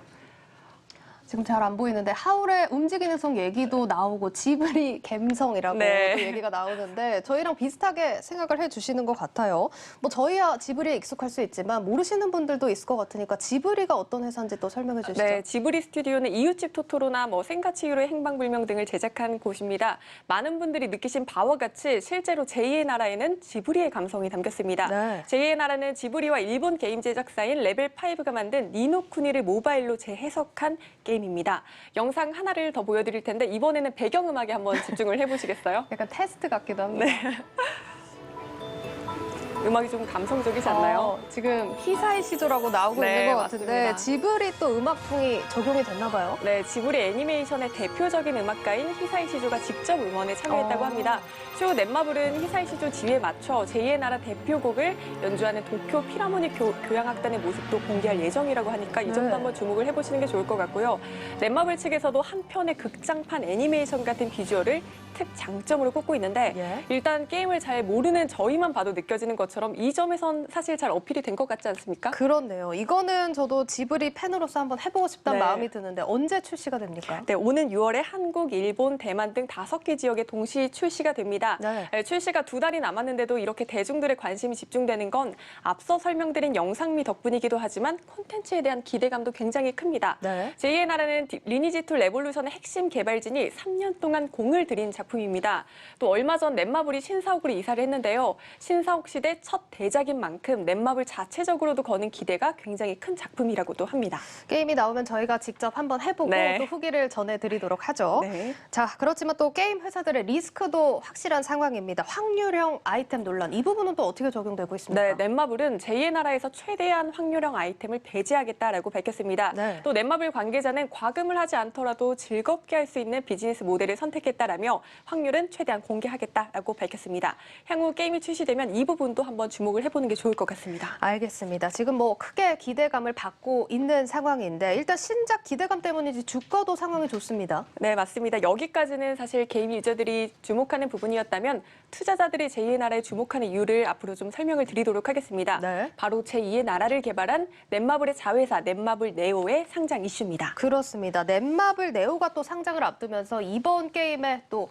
지금 잘 안 보이는데 하울의 움직이는 성 얘기도 나오고 지브리 갬성이라고 네. 또 얘기가 나오는데 저희랑 비슷하게 생각을 해주시는 것 같아요. 뭐 저희야 지브리에 익숙할 수 있지만 모르시는 분들도 있을 것 같으니까 지브리가 어떤 회사인지 또 설명해 주시죠. 네, 지브리 스튜디오는 이웃집 토토로나 뭐 생가치히로의 행방불명 등을 제작한 곳입니다. 많은 분들이 느끼신 바와 같이 실제로 제2의 나라에는 지브리의 감성이 담겼습니다. 네. 제2의 나라는 지브리와 일본 게임 제작사인 레벨5가 만든 니노쿠니를 모바일로 재해석한 게임입니다. 영상 하나를 더 보여드릴 텐데 이번에는 배경음악에 한번 집중을 해보시겠어요? 약간 테스트 같기도 합니다. 네. 음악이 좀 감성적이지 않나요? 지금 히사이 시조라고 나오고 네, 있는 것 같은데 맞습니다. 지브리 또 음악풍이 적용이 됐나 봐요. 네, 지브리 애니메이션의 대표적인 음악가인 히사이 시조가 직접 음원에 참여했다고 합니다. 쇼 넷마블은 히사이 시조 지휘에 맞춰 제2의 나라 대표곡을 연주하는 도쿄 필하모닉 교향악단의 모습도 공개할 예정이라고 하니까 이 점도 한번 주목을 해보시는 게 좋을 것 같고요. 넷마블 측에서도 한 편의 극장판 애니메이션 같은 비주얼을 특 장점으로 꼽고 있는데 일단 게임을 잘 모르는 저희만 봐도 느껴지는 것처럼 이 점에선 사실 잘 어필이 된 것 같지 않습니까? 그렇네요. 이거는 저도 지브리 팬으로서 한번 해보고 싶다는 마음이 드는데 언제 출시가 됩니까? 네, 오는 6월에 한국, 일본, 대만 등 5개 지역에 동시 출시가 됩니다. 출시가 2달이 남았는데도 이렇게 대중들의 관심이 집중되는 건 앞서 설명드린 영상미 덕분이기도 하지만 콘텐츠에 대한 기대감도 굉장히 큽니다. 제2의 나라는 리니지2 레볼루션의 핵심 개발진이 3년 동안 공을 들인 작품입니다. 또 얼마 전 넷마블이 신사옥으로 이사를 했는데요. 신사옥 시대 첫 대작인 만큼 넷마블 자체적으로도 거는 기대가 굉장히 큰 작품이라고도 합니다. 게임이 나오면 저희가 직접 한번 해보고 또 후기를 전해드리도록 하죠. 자, 그렇지만 또 게임 회사들의 리스크도 확실한 상황입니다. 확률형 아이템 논란, 이 부분은 또 어떻게 적용되고 있습니까? 네, 넷마블은 제2의 나라에서 최대한 확률형 아이템을 배제하겠다라고 밝혔습니다. 또 넷마블 관계자는 과금을 하지 않더라도 즐겁게 할 수 있는 비즈니스 모델을 선택했다라며 확률은 최대한 공개하겠다라고 밝혔습니다. 향후 게임이 출시되면 이 부분도 한번 주목을 해보는 게 좋을 것 같습니다. 알겠습니다. 지금 뭐 크게 기대감을 받고 있는 상황인데 일단 신작 기대감 때문인지 주가도 상황이 좋습니다. 네, 맞습니다. 여기까지는 사실 게임 유저들이 주목하는 부분이었다면 투자자들이 제2의 나라에 주목하는 이유를 앞으로 좀 설명을 드리도록 하겠습니다. 바로 제2의 나라를 개발한 넷마블의 자회사 넷마블 네오의 상장 이슈입니다. 그렇습니다. 넷마블 네오가 또 상장을 앞두면서 이번 게임에 또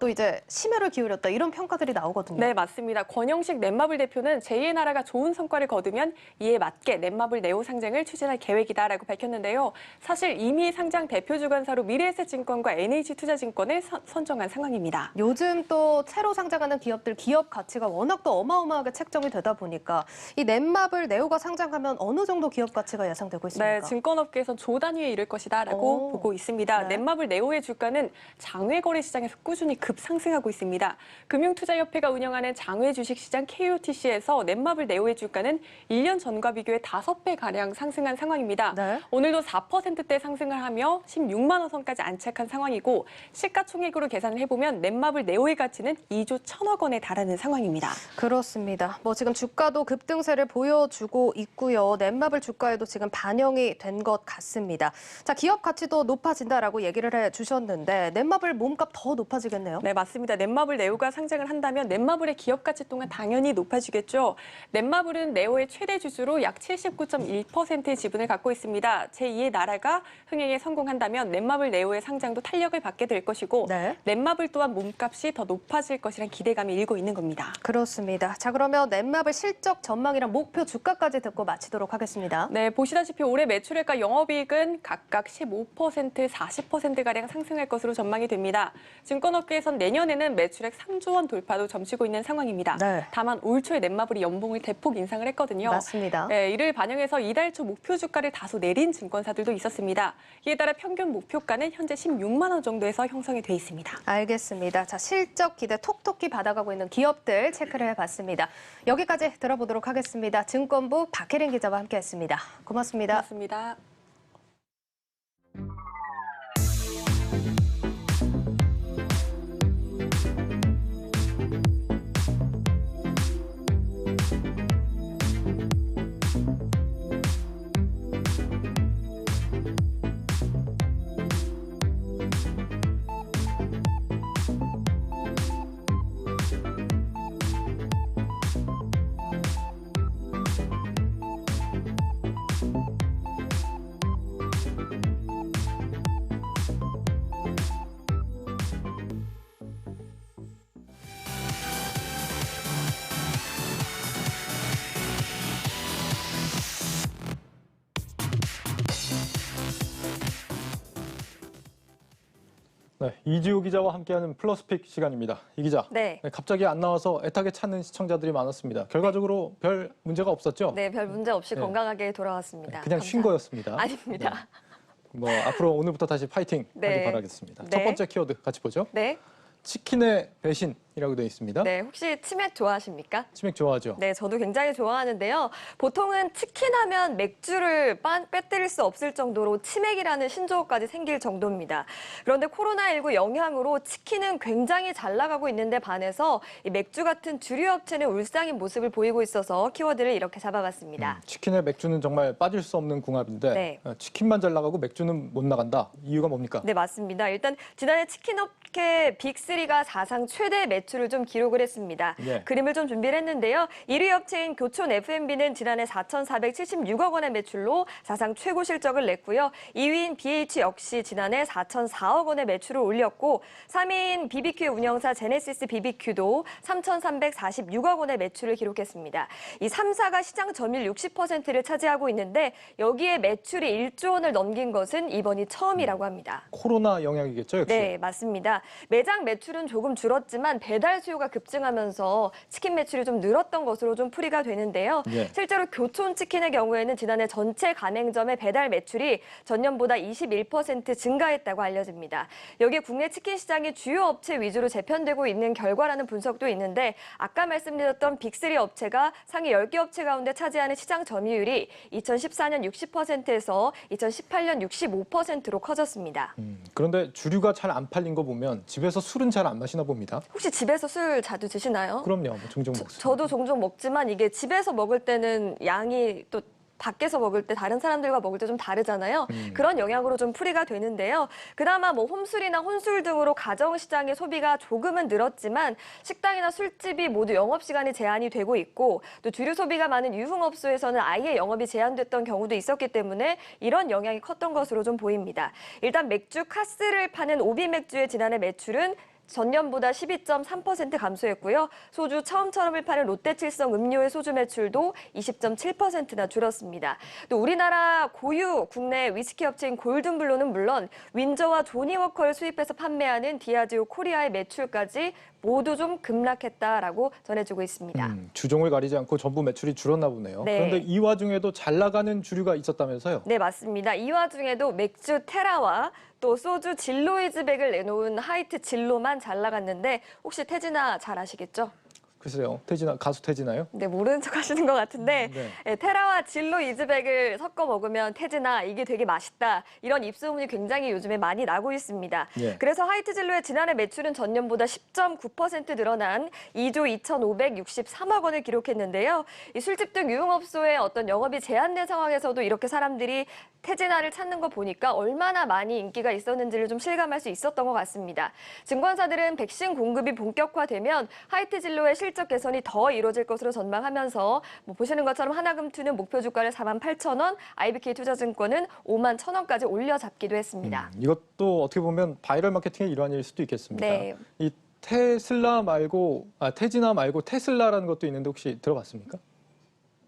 이제 심혈을 기울였다 이런 평가들이 나오거든요. 네, 맞습니다. 권영식 넷마블 대표는 제2의 나라가 좋은 성과를 거두면 이에 맞게 넷마블 네오 상장을 추진할 계획이다라고 밝혔는데요. 사실 이미 상장 대표 주관사로 미래에셋증권과 NH투자증권을 선정한 상황입니다. 요즘 또 새로 상장하는 기업들 기업 가치가 워낙 또 어마어마하게 책정이 되다 보니까 이 넷마블 네오가 상장하면 어느 정도 기업 가치가 예상되고 있습니까? 네, 증권업계에선 조 단위에 이를 것이다라고 보고 있습니다. 넷마블 네오의 주가는 장외 거래 시장에서 꾸준히 급상승하고 있습니다. 금융투자협회가 운영하는 장외 주식시장 KOTC에서 넷마블 네오의 주가는 1년 전과 비교해 5배가량 상승한 상황입니다. 오늘도 4%대 상승을 하며 16만 원 선까지 안착한 상황이고 시가총액으로 계산을 해보면 넷마블 네오의 가치는 2조 1천억 원에 달하는 상황입니다. 그렇습니다. 뭐 지금 주가도 급등세를 보여주고 있고요. 넷마블 주가에도 지금 반영이 된 것 같습니다. 자, 기업 가치도 높아진다라고 얘기를 해주셨는데 넷마블 몸값 더 높아지겠네요? 네, 맞습니다. 넷마블 네오가 상장을 한다면 넷마블의 기업 가치 또한 당연히 높아지겠죠. 넷마블은 네오의 최대 주주로 약 79.1%의 지분을 갖고 있습니다. 제2의 나라가 흥행에 성공한다면 넷마블 네오의 상장도 탄력을 받게 될 것이고 넷마블 또한 몸값이 더 높아질 것이란 기대감이 일고 있는 겁니다. 그렇습니다. 자, 그러면 넷마블 실적 전망이랑 목표 주가까지 듣고 마치도록 하겠습니다. 네, 보시다시피 올해 매출액과 영업이익은 각각 15%, 40%가량 상승할 것으로 전망이 됩니다. 증권업계에선 내년에는 매출액 3조 원 돌파도 점치고 있는 상황입니다. 다만 올 초에 넷마블이 연봉을 대폭 인상을 했거든요. 맞습니다. 네, 이를 반영해서 이달 초 목표 주가를 다소 내린 증권사들도 있었습니다. 이에 따라 평균 목표가는 현재 16만 원 정도에서 형성이 돼 있습니다. 알겠습니다. 자, 실적 기대 톡톡히 받아가고 있는 기업들 체크를 해봤습니다. 여기까지 들어보도록 하겠습니다. 증권부 박혜린 기자와 함께했습니다. 고맙습니다. 고맙습니다. 네, 이지호 기자와 함께하는 플러스픽 시간입니다. 이 기자, 갑자기 안 나와서 애타게 찾는 시청자들이 많았습니다. 결과적으로 별 문제가 없었죠? 네, 별 문제 없이 건강하게 돌아왔습니다. 그냥 쉰 거였습니다. 아닙니다. 뭐 앞으로 오늘부터 다시 파이팅 하길 바라겠습니다. 첫 번째 키워드 같이 보죠. 네. 치킨의 배신, 치킨이라고 되어 있습니다. 네, 혹시 치맥 좋아하십니까? 치맥 좋아하죠? 네, 저도 굉장히 좋아하는데요. 보통은 치킨하면 맥주를 빼뜨릴 수 없을 정도로 치맥이라는 신조어까지 생길 정도입니다. 그런데 코로나19 영향으로 치킨은 굉장히 잘 나가고 있는데 반해서 이 맥주 같은 주류 업체는 울상인 모습을 보이고 있어서 키워드를 이렇게 잡아봤습니다. 치킨에 맥주는 정말 빠질 수 없는 궁합인데 네. 치킨만 잘 나가고 맥주는 못 나간다. 이유가 뭡니까? 네, 맞습니다. 일단 지난해 치킨업계 빅3가 사상 최대 매출을 좀 기록을 했습니다. 네. 그림을 좀 준비를 했는데요. 1위 업체인 교촌 F&B는 지난해 4,476억 원의 매출로 사상 최고 실적을 냈고요. 2위인 BH 역시 지난해 4,004억 원의 매출을 올렸고 3위인 BBQ 운영사 제네시스 BBQ도 3,346억 원의 매출을 기록했습니다. 이 3사가 시장 점유율 60%를 차지하고 있는데 여기에 매출이 1조 원을 넘긴 것은 이번이 처음이라고 합니다. 코로나 영향이겠죠, 역시? 네, 맞습니다. 매장 매출은 조금 줄었지만 배달 수요가 급증하면서 치킨 매출이 좀 늘었던 것으로 좀 풀이가 되는데요. 예. 실제로 교촌 치킨의 경우에는 지난해 전체 가맹점의 배달 매출이 전년보다 21% 증가했다고 알려집니다. 여기에 국내 치킨 시장이 주요 업체 위주로 재편되고 있는 결과라는 분석도 있는데 아까 말씀드렸던 빅3 업체가 상위 10개 업체 가운데 차지하는 시장 점유율이 2014년 60%에서 2018년 65%로 커졌습니다. 그런데 주류가 잘 안 팔린 거 보면 집에서 술은 잘 안 마시나 봅니다. 혹시 집에서 술 자주 드시나요? 그럼요, 뭐 종종 먹습니다. 저도 종종 먹지만 이게 집에서 먹을 때는 양이 또 밖에서 먹을 때 다른 사람들과 먹을 때 좀 다르잖아요. 그런 영향으로 좀 풀이가 되는데요. 그나마 뭐 홈술이나 혼술 등으로 가정시장의 소비가 조금은 늘었지만 식당이나 술집이 모두 영업시간이 제한이 되고 있고 또 주류 소비가 많은 유흥업소에서는 아예 영업이 제한됐던 경우도 있었기 때문에 이런 영향이 컸던 것으로 좀 보입니다. 일단 맥주 카스를 파는 오비맥주의 지난해 매출은 전년보다 12.3% 감소했고요. 소주 처음처럼을 파는 롯데칠성 음료의 소주 매출도 20.7%나 줄었습니다. 또 우리나라 고유 국내 위스키 업체인 골든블루는 물론 윈저와 조니워커를 수입해서 판매하는 디아지오 코리아의 매출까지 모두 좀 급락했다라고 전해주고 있습니다. 주종을 가리지 않고 전부 매출이 줄었나 보네요. 네. 그런데 이 와중에도 잘 나가는 주류가 있었다면서요? 네, 맞습니다. 이 와중에도 맥주 테라와 또 소주 진로이즈백을 내놓은 하이트 진로만 잘 나갔는데 혹시 태진아 잘 아시겠죠? 글쎄요, 가수 태진아요? 네, 모르는 척 하시는 것 같은데 네. 테라와 진로 이즈백을 섞어 먹으면 태진아 이게 되게 맛있다. 이런 입소문이 굉장히 요즘에 많이 나고 있습니다. 예. 그래서 하이트 진로의 지난해 매출은 전년보다 10.9% 늘어난 2조 2,563억 원을 기록했는데요. 이 술집 등 유흥업소의 어떤 영업이 제한된 상황에서도 이렇게 사람들이 태진아를 찾는 거 보니까 얼마나 많이 인기가 있었는지를 좀 실감할 수 있었던 것 같습니다. 증권사들은 백신 공급이 본격화되면 하이트 진로의 실적 개선이 더 이루어질 것으로 전망하면서 뭐 보시는 것처럼 하나금투는 목표 주가를 48,000원, IBK 투자증권은 51,000원까지 올려잡기도 했습니다. 이것도 어떻게 보면 바이럴 마케팅의 일환일 수도 있겠습니다. 네. 이 태진아 말고 테슬라라는 것도 있는데 혹시 들어봤습니까?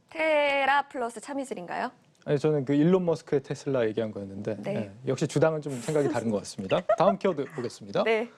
테라 플러스 참이슬인가요? 아니, 저는 그 일론 머스크의 테슬라 얘기한 거였는데 네. 예, 역시 주당은 좀 생각이 다른 것 같습니다. 다음 키워드 보겠습니다. 네.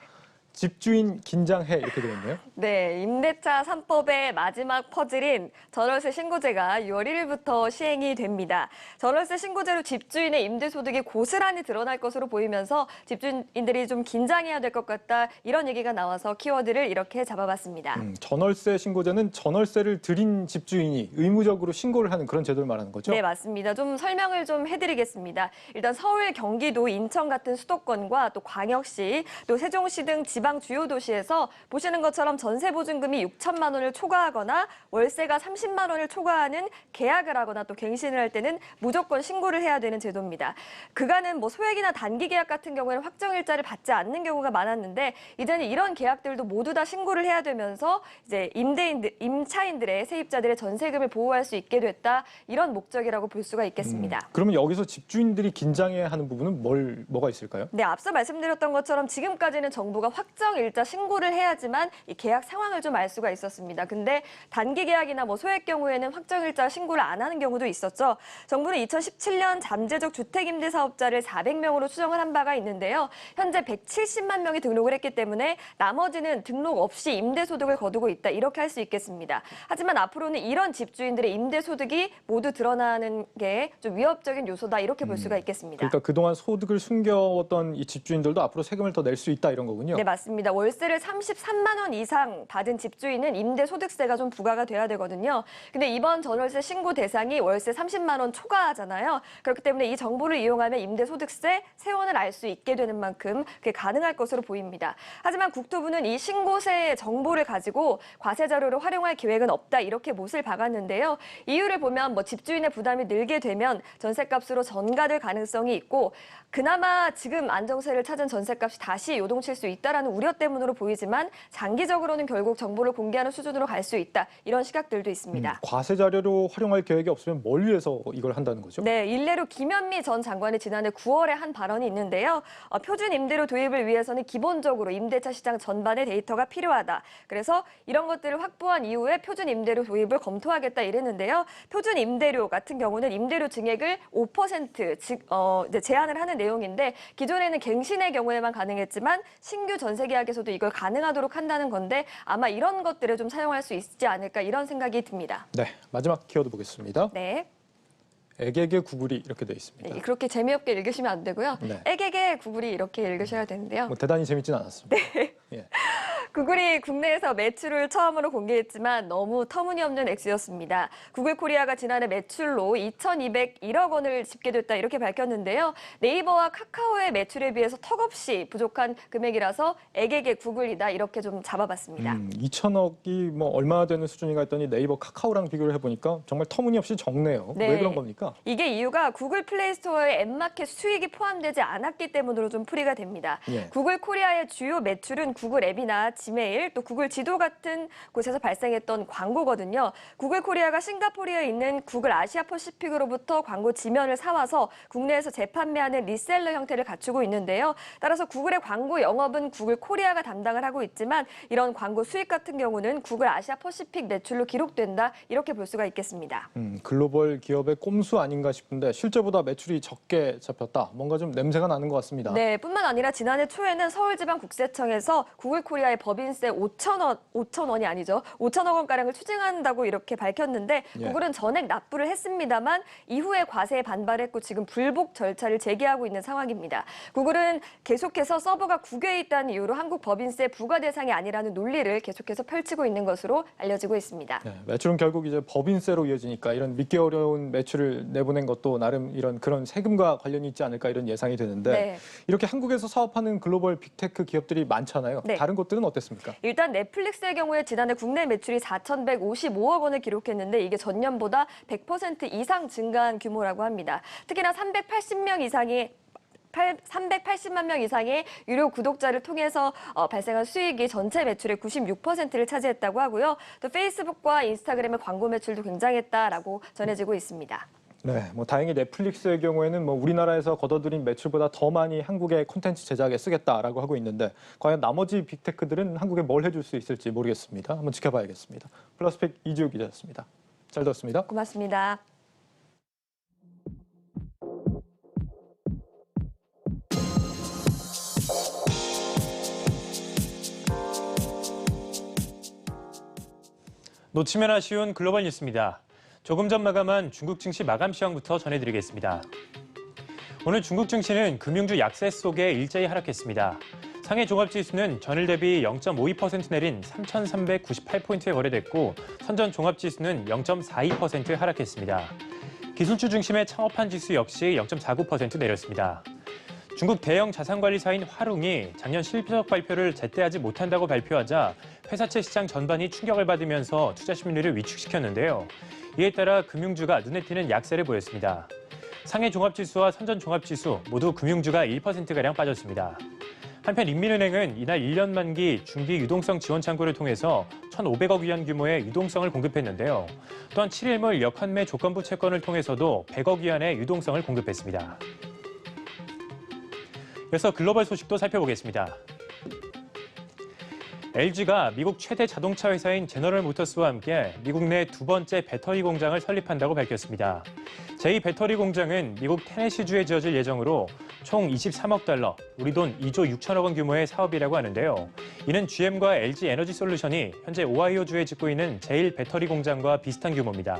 집주인 긴장해 이렇게 되어 있네요. 네, 임대차 3법의 마지막 퍼즐인 전월세 신고제가 6월 1일부터 시행이 됩니다. 전월세 신고제로 집주인의 임대소득이 고스란히 드러날 것으로 보이면서 집주인들이 좀 긴장해야 될 것 같다 이런 얘기가 나와서 키워드를 이렇게 잡아봤습니다. 전월세 신고제는 전월세를 들인 집주인이 의무적으로 신고를 하는 그런 제도를 말하는 거죠? 네, 맞습니다. 좀 설명을 좀 해드리겠습니다. 일단 서울, 경기도, 인천 같은 수도권과 또 광역시, 또 세종시 등 지방 주요 도시에서 보시는 것처럼 전세 보증금이 6천만 원을 초과하거나 월세가 30만 원을 초과하는 계약을 하거나 또 갱신을 할 때는 무조건 신고를 해야 되는 제도입니다. 그간은 뭐 소액이나 단기 계약 같은 경우에는 확정 일자를 받지 않는 경우가 많았는데 이제는 이런 계약들도 모두 다 신고를 해야 되면서 이제 임차인들의 세입자들의 전세금을 보호할 수 있게 됐다 이런 목적이라고 볼 수가 있겠습니다. 그러면 여기서 집주인들이 긴장해야 하는 부분은 뭐가 있을까요? 네, 앞서 말씀드렸던 것처럼 지금까지는 정부가 확정 일자 신고를 해야지만 이 계약 상황을 좀 알 수가 있었습니다. 근데 단기 계약이나 뭐 소액 경우에는 확정 일자 신고를 안 하는 경우도 있었죠. 정부는 2017년 잠재적 주택 임대 사업자를 400명으로 추정을 한 바가 있는데요. 현재 170만 명이 등록을 했기 때문에 나머지는 등록 없이 임대 소득을 거두고 있다. 이렇게 할 수 있겠습니다. 하지만 앞으로는 이런 집주인들의 임대 소득이 모두 드러나는 게 좀 위협적인 요소다. 이렇게 볼 수가 있겠습니다. 그러니까 그동안 소득을 숨겨왔던 이 집주인들도 앞으로 세금을 더 낼 수 있다 이런 거군요. 네, 맞습니다. 맞습니다. 월세를 33만 원 이상 받은 집주인은 임대소득세가 좀 부과가 돼야 되거든요. 근데 이번 전월세 신고 대상이 월세 30만 원 초과하잖아요. 그렇기 때문에 이 정보를 이용하면 임대소득세 세원을 알 수 있게 되는 만큼 그게 가능할 것으로 보입니다. 하지만 국토부는 이 신고세 정보를 가지고 과세 자료로 활용할 계획은 없다 이렇게 못을 박았는데요. 이유를 보면 집주인의 부담이 늘게 되면 전셋값으로 전가될 가능성이 있고 그나마 지금 안정세를 찾은 전셋값이 다시 요동칠 수 있다라는 우려 때문으로 보이지만 장기적으로는 결국 정보를 공개하는 수준으로 갈 수 있다 이런 시각들도 있습니다. 과세 자료로 활용할 계획이 없으면 뭘 위해서 이걸 한다는 거죠? 네, 일례로 김현미 전 장관이 지난해 9월에 한 발언이 있는데요. 표준 임대료 도입을 위해서는 기본적으로 임대차 시장 전반의 데이터가 필요하다. 그래서 이런 것들을 확보한 이후에 표준 임대료 도입을 검토하겠다 이랬는데요. 표준 임대료 같은 경우는 임대료 증액을 5% 제한을 하는 내용인데 기존에는 갱신의 경우에만 가능했지만 신규 전세 계약에서도 이걸 가능하도록 한다는 건데 아마 이런 것들을 좀 사용할 수 있지 않을까 이런 생각이 듭니다. 네, 마지막 키워드 보겠습니다. 네. 애게게 구글이 이렇게 돼 있습니다. 네, 그렇게 재미없게 읽으시면 안 되고요. 네. 애게게 구글이 이렇게 읽으셔야 되는데요. 대단히 재밌진 않았습니다. 네. 예. 구글이 국내에서 매출을 처음으로 공개했지만 너무 터무니없는 액수였습니다. 구글 코리아가 지난해 매출로 2,201억 원을 집계됐다 이렇게 밝혔는데요. 네이버와 카카오의 매출에 비해서 턱없이 부족한 금액이라서 애게게 구글이다 이렇게 좀 잡아봤습니다. 2천억이 얼마나 되는 수준인가 했더니 네이버 카카오랑 비교를 해보니까 정말 터무니없이 적네요. 네. 왜 그런 겁니까? 이게 이유가 구글 플레이 스토어에 앱마켓 수익이 포함되지 않았기 때문으로 좀 풀이가 됩니다. 예. 구글 코리아의 주요 매출은 구글 앱이나 지메일 또 구글 지도 같은 곳에서 발생했던 광고거든요. 구글 코리아가 싱가포르에 있는 구글 아시아 퍼시픽으로부터 광고 지면을 사와서 국내에서 재판매하는 리셀러 형태를 갖추고 있는데요. 따라서 구글의 광고 영업은 구글 코리아가 담당을 하고 있지만 이런 광고 수익 같은 경우는 구글 아시아 퍼시픽 매출로 기록된다 이렇게 볼 수가 있겠습니다. 글로벌 기업의 꼼수 아닌가 싶은데 실제보다 매출이 적게 잡혔다. 뭔가 좀 냄새가 나는 것 같습니다. 네, 뿐만 아니라 지난해 초에는 서울지방국세청에서 구글 코리아의 법인세 5천원이 아니죠. 5천억 원가량을 추징한다고 이렇게 밝혔는데 구글은 전액 납부를 했습니다만 이후에 과세에 반발했고 지금 불복 절차를 제기하고 있는 상황입니다. 구글은 계속해서 서버가 국외에 있다는 이유로 한국 법인세 부과 대상이 아니라는 논리를 계속해서 펼치고 있는 것으로 알려지고 있습니다. 네, 매출은 결국 이제 법인세로 이어지니까 이런 믿기 어려운 매출을 내보낸 것도 나름 그런 세금과 관련이 있지 않을까 이런 예상이 되는데 네. 이렇게 한국에서 사업하는 글로벌 빅테크 기업들이 많잖아요. 네. 다른 곳들은 어땠습니까? 일단 넷플릭스의 경우에 지난해 국내 매출이 4,155억 원을 기록했는데 이게 전년보다 100% 이상 증가한 규모라고 합니다. 특히나 380만 명 이상의 유료 구독자를 통해서 발생한 수익이 전체 매출의 96%를 차지했다고 하고요. 또 페이스북과 인스타그램의 광고 매출도 굉장했다라고 전해지고 있습니다. 네, 다행히 넷플릭스의 경우에는 우리나라에서 걷어들인 매출보다 더 많이 한국의 콘텐츠 제작에 쓰겠다라고 하고 있는데 과연 나머지 빅테크들은 한국에 뭘 해줄 수 있을지 모르겠습니다. 한번 지켜봐야겠습니다. 플러스픽 이지우 기자였습니다. 잘 들었습니다. 고맙습니다. 놓치면 아쉬운 글로벌 뉴스입니다. 조금 전 마감한 중국 증시 마감 시황부터 전해드리겠습니다. 오늘 중국 증시는 금융주 약세 속에 일제히 하락했습니다. 상해 종합지수는 전일 대비 0.52% 내린 3,398포인트에 거래됐고 선전 종합지수는 0.42% 하락했습니다. 기술주 중심의 창업한 지수 역시 0.49% 내렸습니다. 중국 대형 자산관리사인 화룽이 작년 실적 발표를 제때 하지 못한다고 발표하자 회사채 시장 전반이 충격을 받으면서 투자 심리를 위축시켰는데요. 이에 따라 금융주가 눈에 띄는 약세를 보였습니다. 상해 종합지수와 선전 종합지수 모두 금융주가 1%가량 빠졌습니다. 한편 인민은행은 이날 1년 만기 중기 유동성 지원 창구를 통해서 1,500억 위안 규모의 유동성을 공급했는데요. 또한 7일물 역환매 조건부 채권을 통해서도 100억 위안의 유동성을 공급했습니다. 이어서 글로벌 소식도 살펴보겠습니다. LG가 미국 최대 자동차 회사인 제너럴 모터스와 함께 미국 내 두 번째 배터리 공장을 설립한다고 밝혔습니다. 제2 배터리 공장은 미국 테네시주에 지어질 예정으로 총 23억 달러, 우리 돈 2조 6천억 원 규모의 사업이라고 하는데요. 이는 GM과 LG 에너지 솔루션이 현재 오하이오주에 짓고 있는 제1 배터리 공장과 비슷한 규모입니다.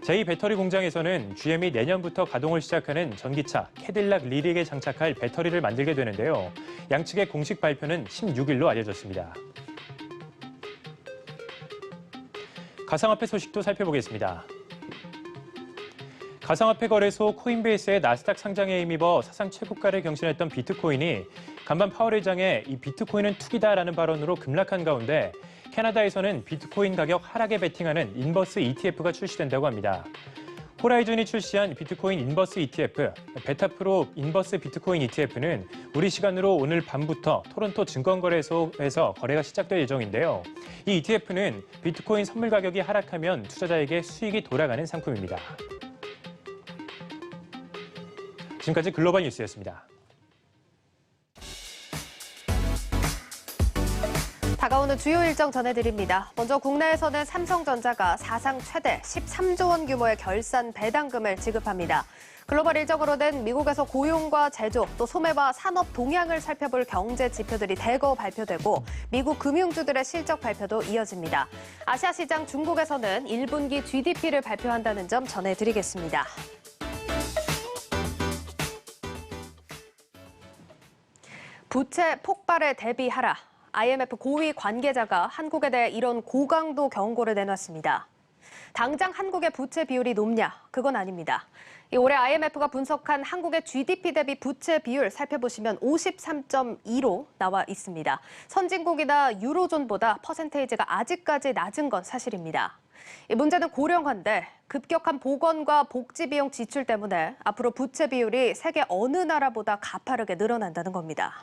제2배터리 공장에서는 GM이 내년부터 가동을 시작하는 전기차 캐딜락 리릭에 장착할 배터리를 만들게 되는데요. 양측의 공식 발표는 16일로 알려졌습니다. 가상화폐 소식도 살펴보겠습니다. 가상화폐 거래소 코인베이스의 나스닥 상장에 힘입어 사상 최고가를 경신했던 비트코인이 간밤 파월 의장의 이 비트코인은 투기다라는 발언으로 급락한 가운데 캐나다에서는 비트코인 가격 하락에 베팅하는 인버스 ETF가 출시된다고 합니다. 호라이즌이 출시한 비트코인 인버스 ETF, 베타프로 인버스 비트코인 ETF는 우리 시간으로 오늘 밤부터 토론토 증권거래소에서 거래가 시작될 예정인데요. 이 ETF는 비트코인 선물 가격이 하락하면 투자자에게 수익이 돌아가는 상품입니다. 지금까지 글로벌 뉴스였습니다. 다가오는 주요 일정 전해드립니다. 먼저 국내에서는 삼성전자가 사상 최대 13조 원 규모의 결산 배당금을 지급합니다. 글로벌 일정으로는 미국에서 고용과 제조, 또 소매와 산업 동향을 살펴볼 경제 지표들이 대거 발표되고 미국 금융주들의 실적 발표도 이어집니다. 아시아 시장 중국에서는 1분기 GDP를 발표한다는 점 전해드리겠습니다. 부채 폭발에 대비하라. IMF 고위 관계자가 한국에 대해 이런 고강도 경고를 내놨습니다. 당장 한국의 부채 비율이 높냐? 그건 아닙니다. 올해 IMF가 분석한 한국의 GDP 대비 부채 비율 살펴보시면 53.2로 나와 있습니다. 선진국이나 유로존보다 퍼센테이지가 아직까지 낮은 건 사실입니다. 이 문제는 고령화인데 급격한 보건과 복지 비용 지출 때문에 앞으로 부채 비율이 세계 어느 나라보다 가파르게 늘어난다는 겁니다.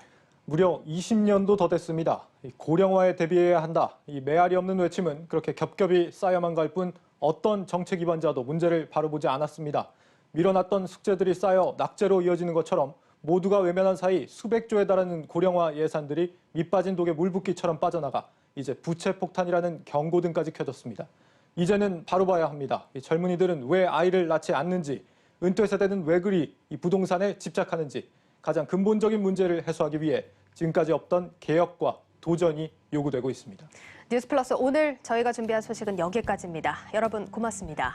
무려 20년도 더 됐습니다. 고령화에 대비해야 한다. 이 메아리 없는 외침은 그렇게 겹겹이 쌓여만 갈 뿐 어떤 정책 입안자도 문제를 바로 보지 않았습니다. 밀어놨던 숙제들이 쌓여 낙제로 이어지는 것처럼 모두가 외면한 사이 수백 조에 달하는 고령화 예산들이 밑빠진 독에 물 붓기처럼 빠져나가 이제 부채 폭탄이라는 경고등까지 켜졌습니다. 이제는 바로 봐야 합니다. 이 젊은이들은 왜 아이를 낳지 않는지, 은퇴 세대는 왜 그리 이 부동산에 집착하는지 가장 근본적인 문제를 해소하기 위해 지금까지 없던 개혁과 도전이 요구되고 있습니다. 뉴스플러스 오늘 저희가 준비한 소식은 여기까지입니다. 여러분 고맙습니다.